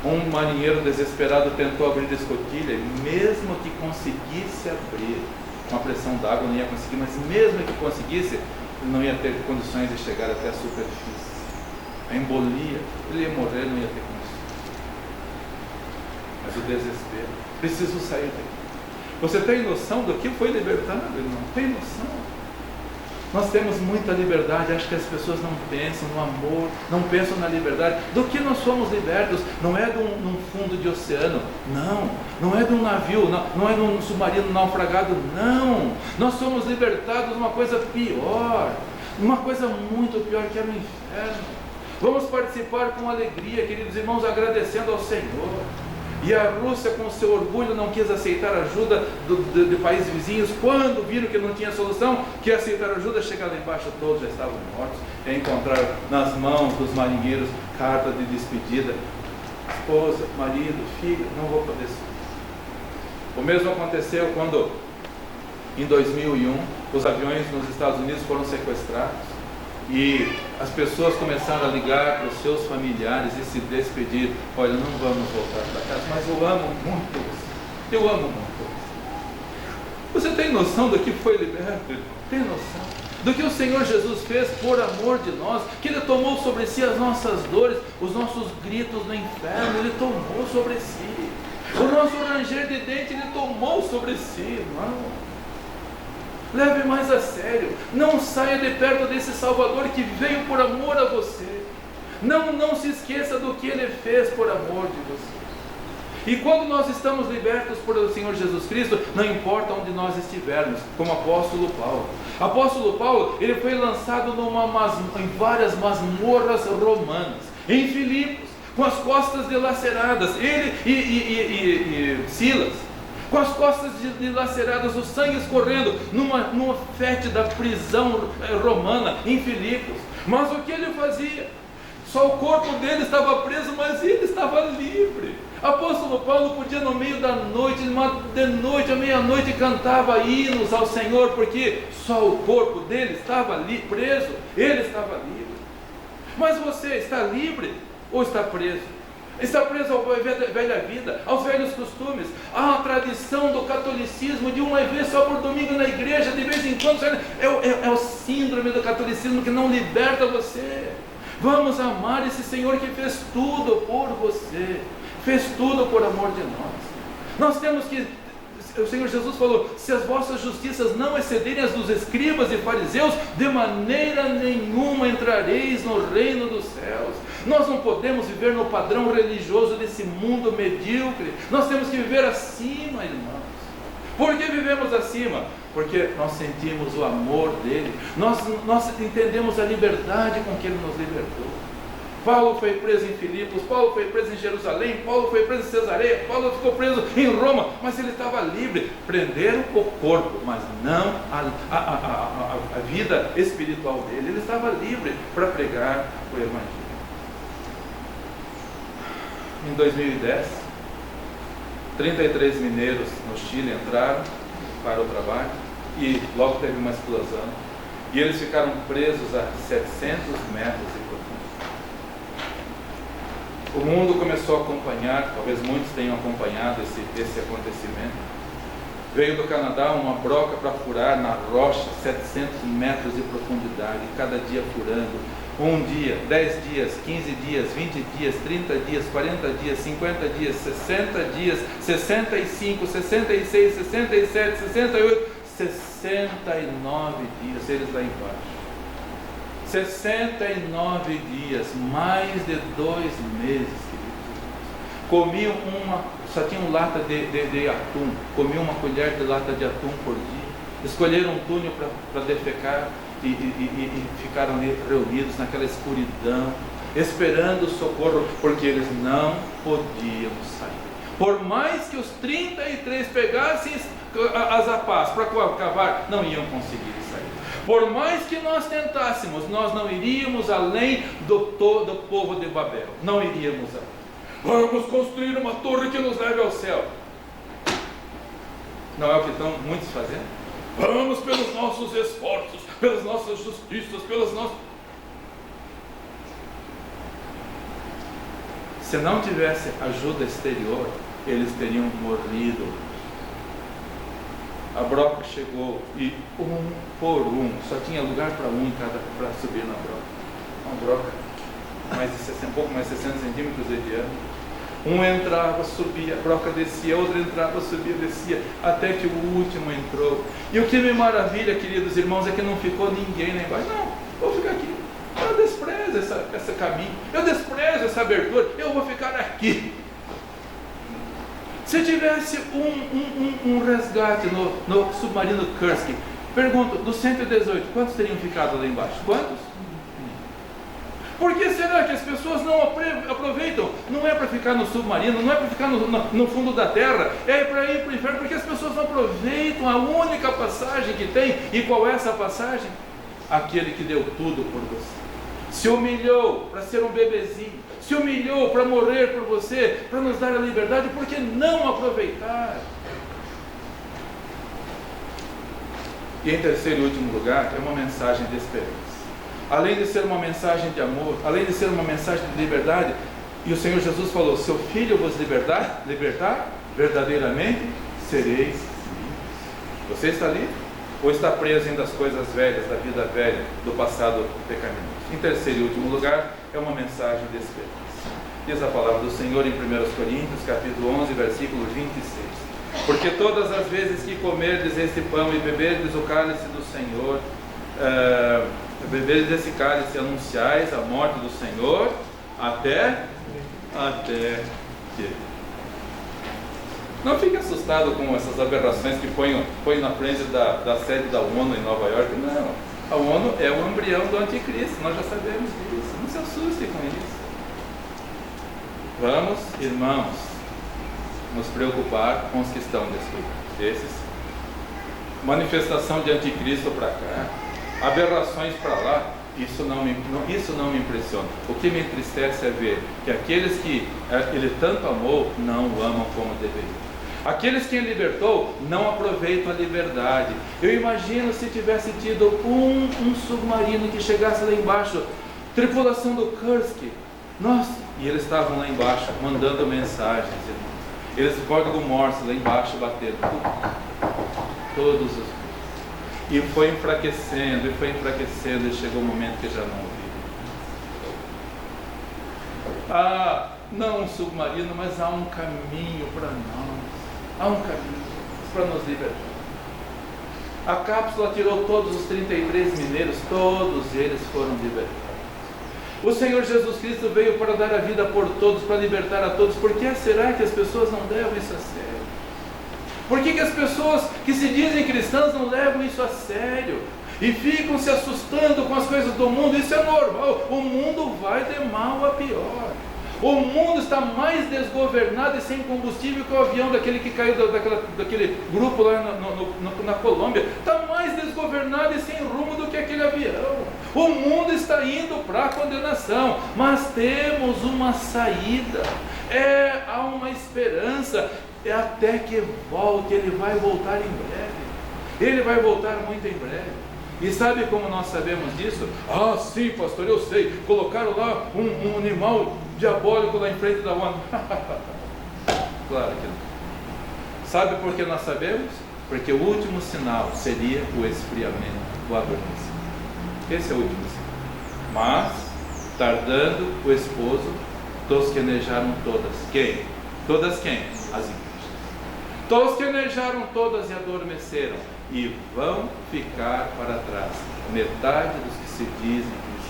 Um marinheiro desesperado tentou abrir a escotilha e mesmo que conseguisse abrir, com a pressão d'água não ia conseguir, mas mesmo que conseguisse, ele não ia ter condições de chegar até a superfície. A embolia, ele ia morrer, não ia ter condições. Mas o desespero, preciso sair daqui. Você tem noção do que foi libertado, irmão? Tem noção? Nós temos muita liberdade. Acho que as pessoas não pensam no amor, não pensam na liberdade. Do que nós somos libertos? Não é de um fundo de oceano, não é de um navio, não é de um submarino naufragado, não. Nós somos libertados de uma coisa pior, uma coisa muito pior, que é o inferno. Vamos participar com alegria, queridos irmãos, agradecendo ao Senhor. E a Rússia, com seu orgulho, não quis aceitar ajuda de países vizinhos. Quando viram que não tinha solução, que aceitar ajuda, chegaram lá embaixo, todos já estavam mortos. E encontraram nas mãos dos marinheiros carta de despedida: esposa, marido, filho, não vou poder subir. O mesmo aconteceu quando, em 2001, os aviões nos Estados Unidos foram sequestrados. E as pessoas começaram a ligar para os seus familiares e se despedir: olha, não vamos voltar para casa, mas eu amo muito você. Eu amo muito você. Você tem noção do que foi liberto? Tem noção do que o Senhor Jesus fez por amor de nós? Que Ele tomou sobre si as nossas dores, os nossos gritos no inferno, Ele tomou sobre si. O nosso ranger de dente, Ele tomou sobre si, irmão. Leve mais a sério. Não saia de perto desse Salvador que veio por amor a você. Não se esqueça do que Ele fez por amor de você. E quando nós estamos libertos por o Senhor Jesus Cristo, não importa onde nós estivermos, como apóstolo Paulo. Apóstolo Paulo, ele foi lançado em várias masmorras romanas, em Filipos, com as costas dilaceradas. Ele e Silas, com as costas dilaceradas, o sangue escorrendo, numa fétida prisão romana em Filipos. Mas o que ele fazia? Só o corpo dele estava preso, mas ele estava livre. Apóstolo Paulo podia, no meio da noite, de noite à meia-noite, cantava hinos ao Senhor, porque só o corpo dele estava ali preso, ele estava livre. Mas você está livre ou está preso? Está preso à velha vida, aos velhos costumes, à tradição do catolicismo, de uma vez só por domingo na igreja, de vez em quando. É o síndrome do catolicismo que não liberta você. Vamos amar esse Senhor que fez tudo por você, fez tudo por amor de nós. Nós temos que, o Senhor Jesus falou: se as vossas justiças não excederem as dos escribas e fariseus, de maneira nenhuma entrareis no reino dos céus. Nós não podemos viver no padrão religioso desse mundo medíocre. Nós temos que viver acima, irmãos. Por que vivemos acima? Porque nós sentimos o amor dele. Nós entendemos a liberdade com que ele nos libertou. Paulo foi preso em Filipos, Paulo foi preso em Jerusalém, Paulo foi preso em Cesareia, Paulo ficou preso em Roma, mas ele estava livre. Prenderam o corpo, mas não a vida espiritual dele. Ele estava livre para pregar o Evangelho. Em 2010, 33 mineiros no Chile entraram para o trabalho e logo teve uma explosão. E eles ficaram presos a 700 metros de profundidade. O mundo começou a acompanhar, talvez muitos tenham acompanhado esse acontecimento. Veio do Canadá uma broca para furar na rocha 700 metros de profundidade, cada dia furando. Um dia, 10 dias, 15 dias, 20 dias, 30 dias, 40 dias, 50 dias, 60 dias, 65, 66, 67, 68, 69 dias, eles lá embaixo. 69 dias, mais de 2 meses, queridos. Comiam só tinham lata de atum, comiam uma colher de lata de atum por dia. Escolheram um túnel para defecar e ficaram reunidos naquela escuridão, esperando o socorro, porque eles não podiam sair. Por mais que os 33 pegassem as apás para cavar, não iam conseguir sair. Por mais que nós tentássemos, nós não iríamos além do povo de Babel. Não iríamos além. Vamos construir uma torre que nos leve ao céu. Não é o que estão muitos fazendo? Vamos pelos nossos esforços, pelas nossas justiças, pelas nossas... Se não tivesse ajuda exterior, eles teriam morrido. A broca chegou e um por um, só tinha lugar para para subir na broca. Uma broca um pouco mais de 60 centímetros de diâmetro. Um entrava, subia, a broca descia, outro entrava, subia, descia, até que o último entrou. E o que me maravilha, queridos irmãos, é que não ficou ninguém lá embaixo. Não, vou ficar aqui. Eu desprezo esse caminho, eu desprezo essa abertura, eu vou ficar aqui. Se tivesse um resgate no submarino Kursk, pergunto, dos 118, quantos teriam ficado lá embaixo? Quantos? Por que será que as pessoas não aproveitam? Não é para ficar no submarino, não é para ficar no fundo da terra, é para ir para o inferno, porque as pessoas não aproveitam a única passagem que tem. E qual é essa passagem? Aquele que deu tudo por você. Se humilhou para ser um bebezinho, se humilhou para morrer por você, para nos dar a liberdade, por que não aproveitar? E em terceiro e último lugar, é uma mensagem de esperança. Além de ser uma mensagem de amor, além de ser uma mensagem de liberdade, e o Senhor Jesus falou, se o Filho vos libertar, verdadeiramente sereis livres. Você está livre? Ou está preso ainda às coisas velhas, da vida velha, do passado pecaminoso? Em terceiro e último lugar, é uma mensagem de esperança. Diz a palavra do Senhor em 1 Coríntios, capítulo 11, versículo 26. Porque todas as vezes que comerdes este pão e beberdes o cálice do Senhor, beberdes desse cálice, anunciais a morte do Senhor, até que... Não fique assustado com essas aberrações que põem na frente da sede da ONU em Nova York. Não, a ONU é o embrião do anticristo, nós já sabemos disso. Não se assuste com isso. Vamos, irmãos, nos preocupar com os que estão descuidados. Manifestação de anticristo para cá, aberrações para lá, isso não me impressiona. O que me entristece é ver que aqueles que ele tanto amou não o amam como deveriam. Aqueles que ele libertou não aproveitam a liberdade. Eu imagino se tivesse tido um submarino que chegasse lá embaixo, tripulação do Kursk, nossa, e eles estavam lá embaixo mandando mensagens, irmãos. Eles código Morse lá embaixo batendo todos os dias. E foi enfraquecendo, e chegou um momento que já não ouviram. Não um submarino, mas há um caminho para nós. Há um caminho para nos libertar. A cápsula tirou todos os 33 mineiros, todos eles foram libertados. O Senhor Jesus Cristo veio para dar a vida por todos, para libertar a todos. Por que será que as pessoas não levam isso a sério? Por que as pessoas que se dizem cristãs não levam isso a sério? E ficam se assustando com as coisas do mundo? Isso é normal. O mundo vai de mal a pior. O mundo está mais desgovernado e sem combustível que o avião daquele que caiu daquele grupo lá na Colômbia. Está mais desgovernado e sem rumo do que aquele avião. O mundo está indo para a condenação, mas temos uma saída. Há uma esperança. É até que volte, ele vai voltar em breve. Ele vai voltar muito em breve. E sabe como nós sabemos disso? Sim, pastor, eu sei. Colocaram lá um animal diabólico lá em frente da ONU. Claro que não. Sabe por que nós sabemos? Porque o último sinal seria o esfriamento, o adormecimento. Esse é o último sinal. Mas, tardando o esposo, tosquenejaram todas. Quem? Todas quem? As igrejas. Tosquenejaram todas e adormeceram. E vão ficar para trás metade dos que se dizem cristãos.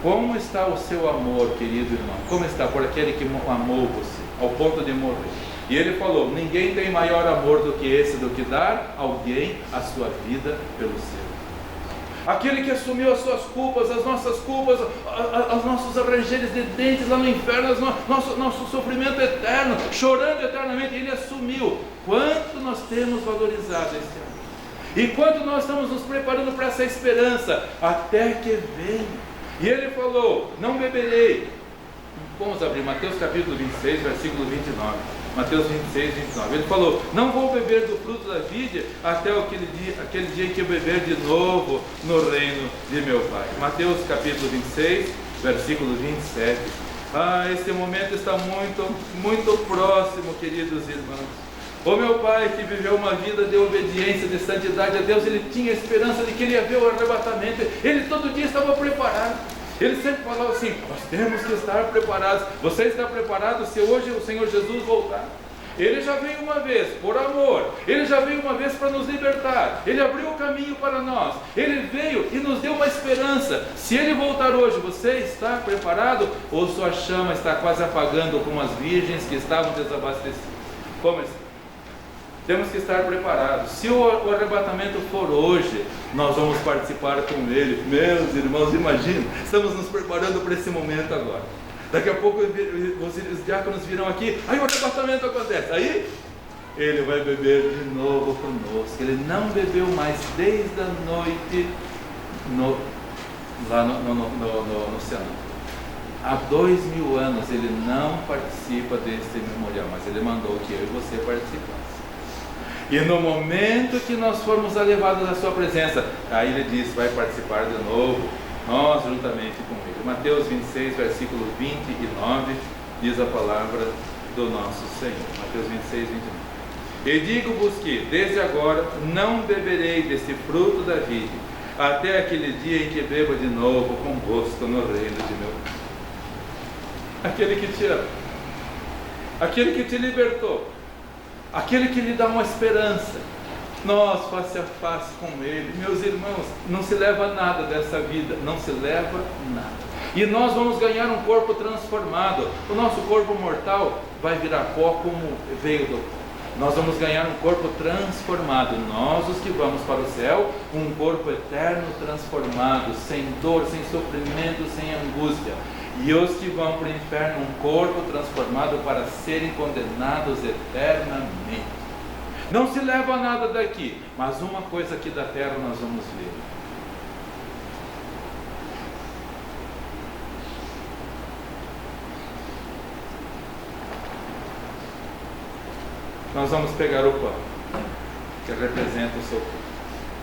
Como está o seu amor, querido irmão? Como está por aquele que amou você, ao ponto de morrer? E ele falou: ninguém tem maior amor do que esse, do que dar a alguém a sua vida pelo seu. Aquele que assumiu as suas culpas, as nossas culpas, os nossos arranjeiros de dentes lá no inferno, nosso sofrimento eterno, chorando eternamente, ele assumiu. Quanto nós temos valorizado esse amor, e quanto nós estamos nos preparando para essa esperança, até que venha. E ele falou: não beberei. Vamos abrir Mateus capítulo 26, versículo 29. Mateus 26, 29. Ele falou: não vou beber do fruto da vide até aquele dia em que eu beber de novo no reino de meu Pai. Mateus capítulo 26, versículo 27. Esse momento está muito próximo, queridos irmãos. O meu pai, que viveu uma vida de obediência, de santidade a Deus, ele tinha esperança de que ele ia ver o arrebatamento. Ele todo dia estava preparado. Ele sempre falava assim: nós temos que estar preparados. Você está preparado se hoje o Senhor Jesus voltar? Ele já veio uma vez por amor, ele já veio uma vez para nos libertar, ele abriu o caminho para nós, ele veio e nos deu uma esperança. Se ele voltar hoje, você está preparado? Ou sua chama está quase apagando como as virgens que estavam desabastecidas? Como assim? Temos que estar preparados. Se o arrebatamento for hoje, nós vamos participar com ele. Meus irmãos, imagina, estamos nos preparando para esse momento agora. Daqui a pouco os diáconos virão aqui, aí o arrebatamento acontece, aí ele vai beber de novo conosco. Ele não bebeu mais desde a noite lá no Senado. Há 2000 anos ele não participa desse memorial, mas ele mandou que eu e você participassem. E no momento que nós formos levados à sua presença, aí ele diz: vai participar de novo, nós juntamente com ele. Mateus 26, versículo 29, diz a palavra do nosso Senhor. Mateus 26, 29. E digo-vos que, desde agora, não beberei desse fruto da vide, até aquele dia em que beba de novo convosco no reino de meu Pai. Aquele que te ama, aquele que te libertou, aquele que lhe dá uma esperança, nós face a face com ele. Meus irmãos, não se leva nada dessa vida, não se leva nada. E nós vamos ganhar um corpo transformado. O nosso corpo mortal vai virar pó como veio do pó. Nós vamos ganhar um corpo transformado. Nós, os que vamos para o céu, um corpo eterno transformado, sem dor, sem sofrimento, sem angústia. E os que vão para o inferno, um corpo transformado para serem condenados eternamente. Não se leva nada daqui, mas uma coisa aqui da terra nós vamos ver. Nós vamos pegar o pão, que representa o seu corpo,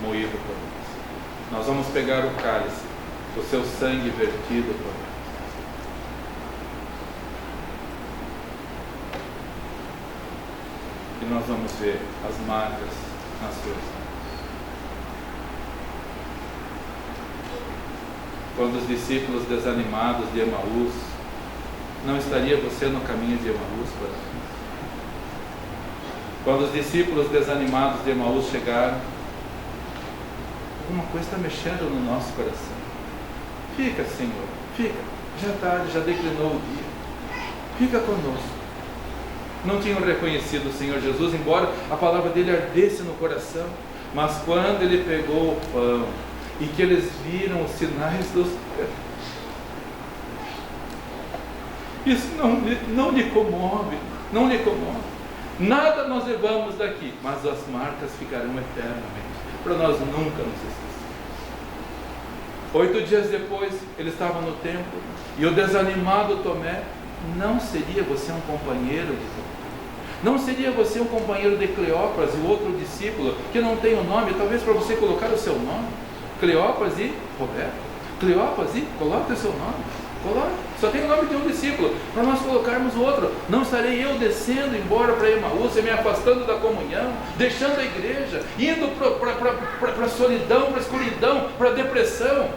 moído por nós. Nós vamos pegar o cálice, o seu sangue vertido por nós. E nós vamos ver as marcas nas suas mãos. Quando os discípulos desanimados de Emaús, não estaria você no caminho de Emaús para mim? Quando os discípulos desanimados de Emaús chegaram, alguma coisa está mexendo no nosso coração. Fica, Senhor, fica, já tarde, já declinou o dia, fica conosco. Não tinham reconhecido o Senhor Jesus, embora a palavra dele ardesse no coração. Mas quando ele pegou o pão e que eles viram os sinais dos pés, isso não lhe comove, não lhe comove. Nada nós levamos daqui, mas as marcas ficarão eternamente, para nós nunca nos esquecermos. 8 dias depois, ele estava no templo, e o desanimado Tomé: não seria você um companheiro de Tomé? Não seria você um companheiro de Cleopas e o outro discípulo, que não tem o nome, talvez para você colocar o seu nome? Cleopas e Roberto. Cleopas e coloque o seu nome. Coloque. Só tem o nome de um discípulo, para nós colocarmos o outro. Não estarei eu descendo embora para Emaús, me afastando da comunhão, deixando a igreja, indo para a solidão, para a escuridão, para a depressão.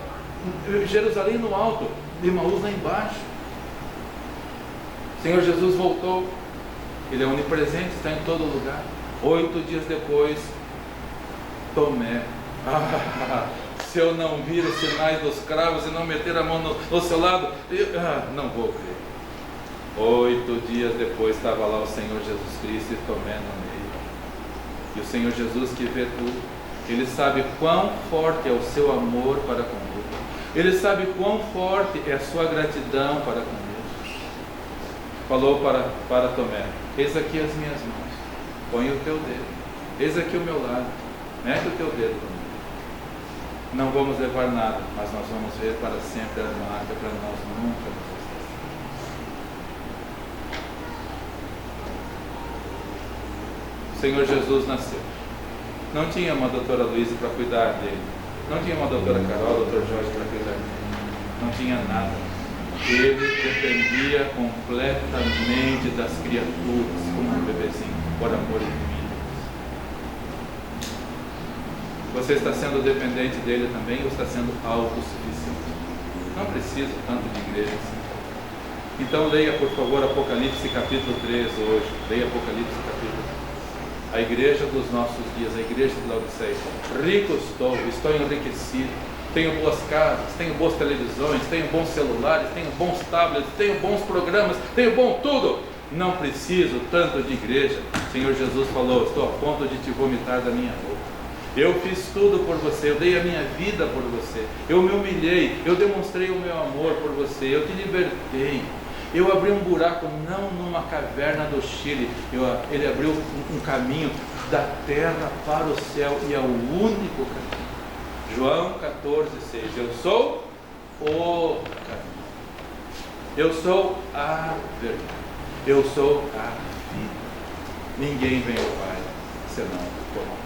Jerusalém no alto, Emaús lá embaixo. O Senhor Jesus voltou. Ele é onipresente, está em todo lugar. 8 dias depois, Tomé: se eu não vir os sinais dos cravos e não meter a mão no seu lado, não vou crer. 8 dias depois estava lá o Senhor Jesus Cristo e Tomé no meio. E o Senhor Jesus, que vê tudo, Ele sabe quão forte é o seu amor para comigo. Ele sabe quão forte é a sua gratidão para comigo. Falou para Tomé: eis aqui as minhas mãos, põe o teu dedo, eis aqui o meu lado, mete o teu dedo comigo. Não vamos levar nada, mas nós vamos ver para sempre a marca, para nós nunca nos esquecer. O Senhor Jesus nasceu. Não tinha uma doutora Luísa para cuidar dele. Não tinha uma doutora Carol, doutor Jorge para cuidar dele. Não tinha nada. Ele dependia completamente das criaturas, como um bebezinho, por amor de mim. Você está sendo dependente dele também ou está sendo autossuficiente? Não precisa tanto de igreja assim. Então leia, por favor, Apocalipse capítulo 3 hoje. Leia Apocalipse capítulo 3. A igreja dos nossos dias, a igreja de Laodiceia. Rico estou enriquecido, tenho boas casas, tenho boas televisões, tenho bons celulares, tenho bons tablets, tenho bons programas, tenho bom tudo. Não preciso tanto de igreja. O Senhor Jesus falou: estou a ponto de te vomitar da minha boca. Eu fiz tudo por você, eu dei a minha vida por você, eu me humilhei, eu demonstrei o meu amor por você, eu te libertei. Eu abri um buraco, não numa caverna do Chile, ele abriu um caminho da terra para o céu, e é o único caminho. João 14,6. Eu sou o caminho, eu sou a verdade, eu sou a vida. Ninguém vem ao Pai senão por mim.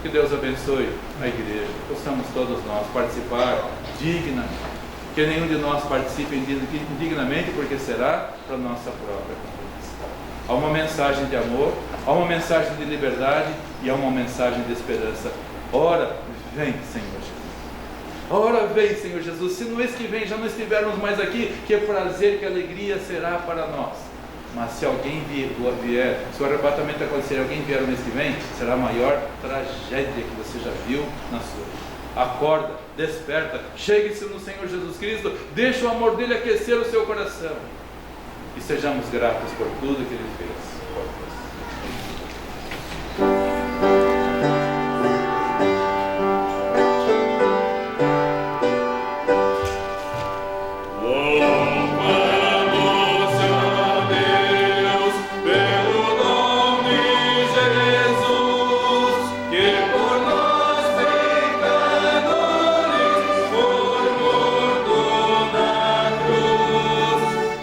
Que Deus abençoe a igreja, possamos todos nós participar dignamente. Que nenhum de nós participe indignamente, porque será para nossa própria condenação. Há uma mensagem de amor, há uma mensagem de liberdade e há uma mensagem de esperança. Ora, vem, Senhor Jesus. Ora, vem, Senhor Jesus. Se no mês que vem já não estivermos mais aqui, que prazer, que alegria será para nós. Mas se alguém vier, se o arrebatamento acontecer, alguém vier no mês que vem, será a maior tragédia que você já viu na sua vida. Acorda, desperta, chegue-se no Senhor Jesus Cristo, deixa o amor dele aquecer o seu coração e sejamos gratos por tudo que ele fez por nós.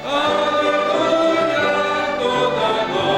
Aleluia, toda glória.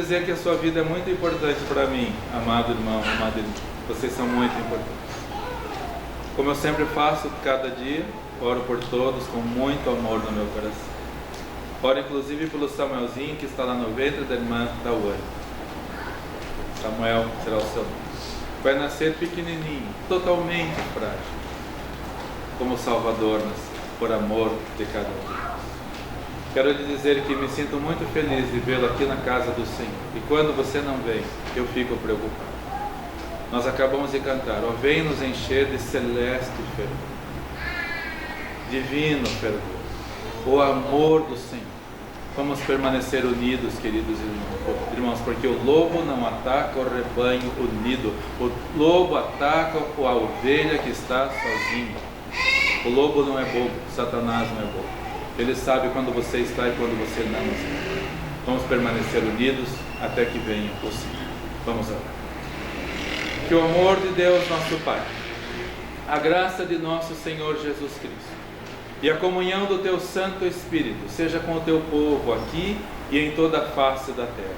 dizer que a sua vida é muito importante para mim, amado irmão, amada irmã. Vocês são muito importantes. Como eu sempre faço cada dia, oro por todos com muito amor no meu coração. Oro inclusive pelo Samuelzinho, que está lá no ventre da irmã Tawane. Samuel será o seu nome. Vai nascer pequenininho, totalmente frágil, como o Salvador nasceu, por amor de cada um. Quero lhe dizer que me sinto muito feliz de vê-lo aqui na casa do Senhor. E quando você não vem, eu fico preocupado. Nós acabamos de cantar: ó, vem nos encher de celeste fervor, divino fervor, o amor do Senhor. Vamos permanecer unidos, queridos irmãos, porque o lobo não ataca o rebanho unido. O lobo ataca a ovelha que está sozinha. O lobo não é bobo, Satanás não é bobo. Ele sabe quando você está e quando você não está. Vamos permanecer unidos até que venha o Senhor. Vamos orar. Que o amor de Deus, nosso Pai, a graça de nosso Senhor Jesus Cristo e a comunhão do Teu Santo Espírito seja com o Teu povo aqui e em toda a face da terra,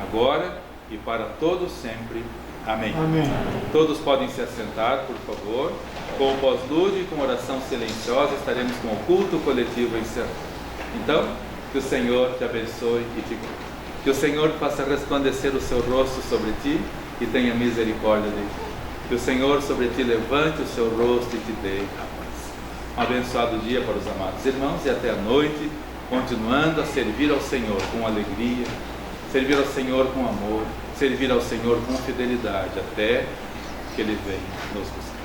agora e para todos sempre. Amém. Amém. Todos podem se assentar, por favor. Com o pós-lúdio e com oração silenciosa estaremos com o culto coletivo encerrado. Então, que o Senhor te abençoe e te guarde. Que o Senhor faça resplandecer o seu rosto sobre ti e tenha misericórdia de ti. Que o Senhor sobre ti levante o seu rosto e te dê a paz. Um abençoado dia para os amados irmãos e até a noite, continuando a servir ao Senhor com alegria, servir ao Senhor com amor, servir ao Senhor com fidelidade, até que Ele venha nos buscar.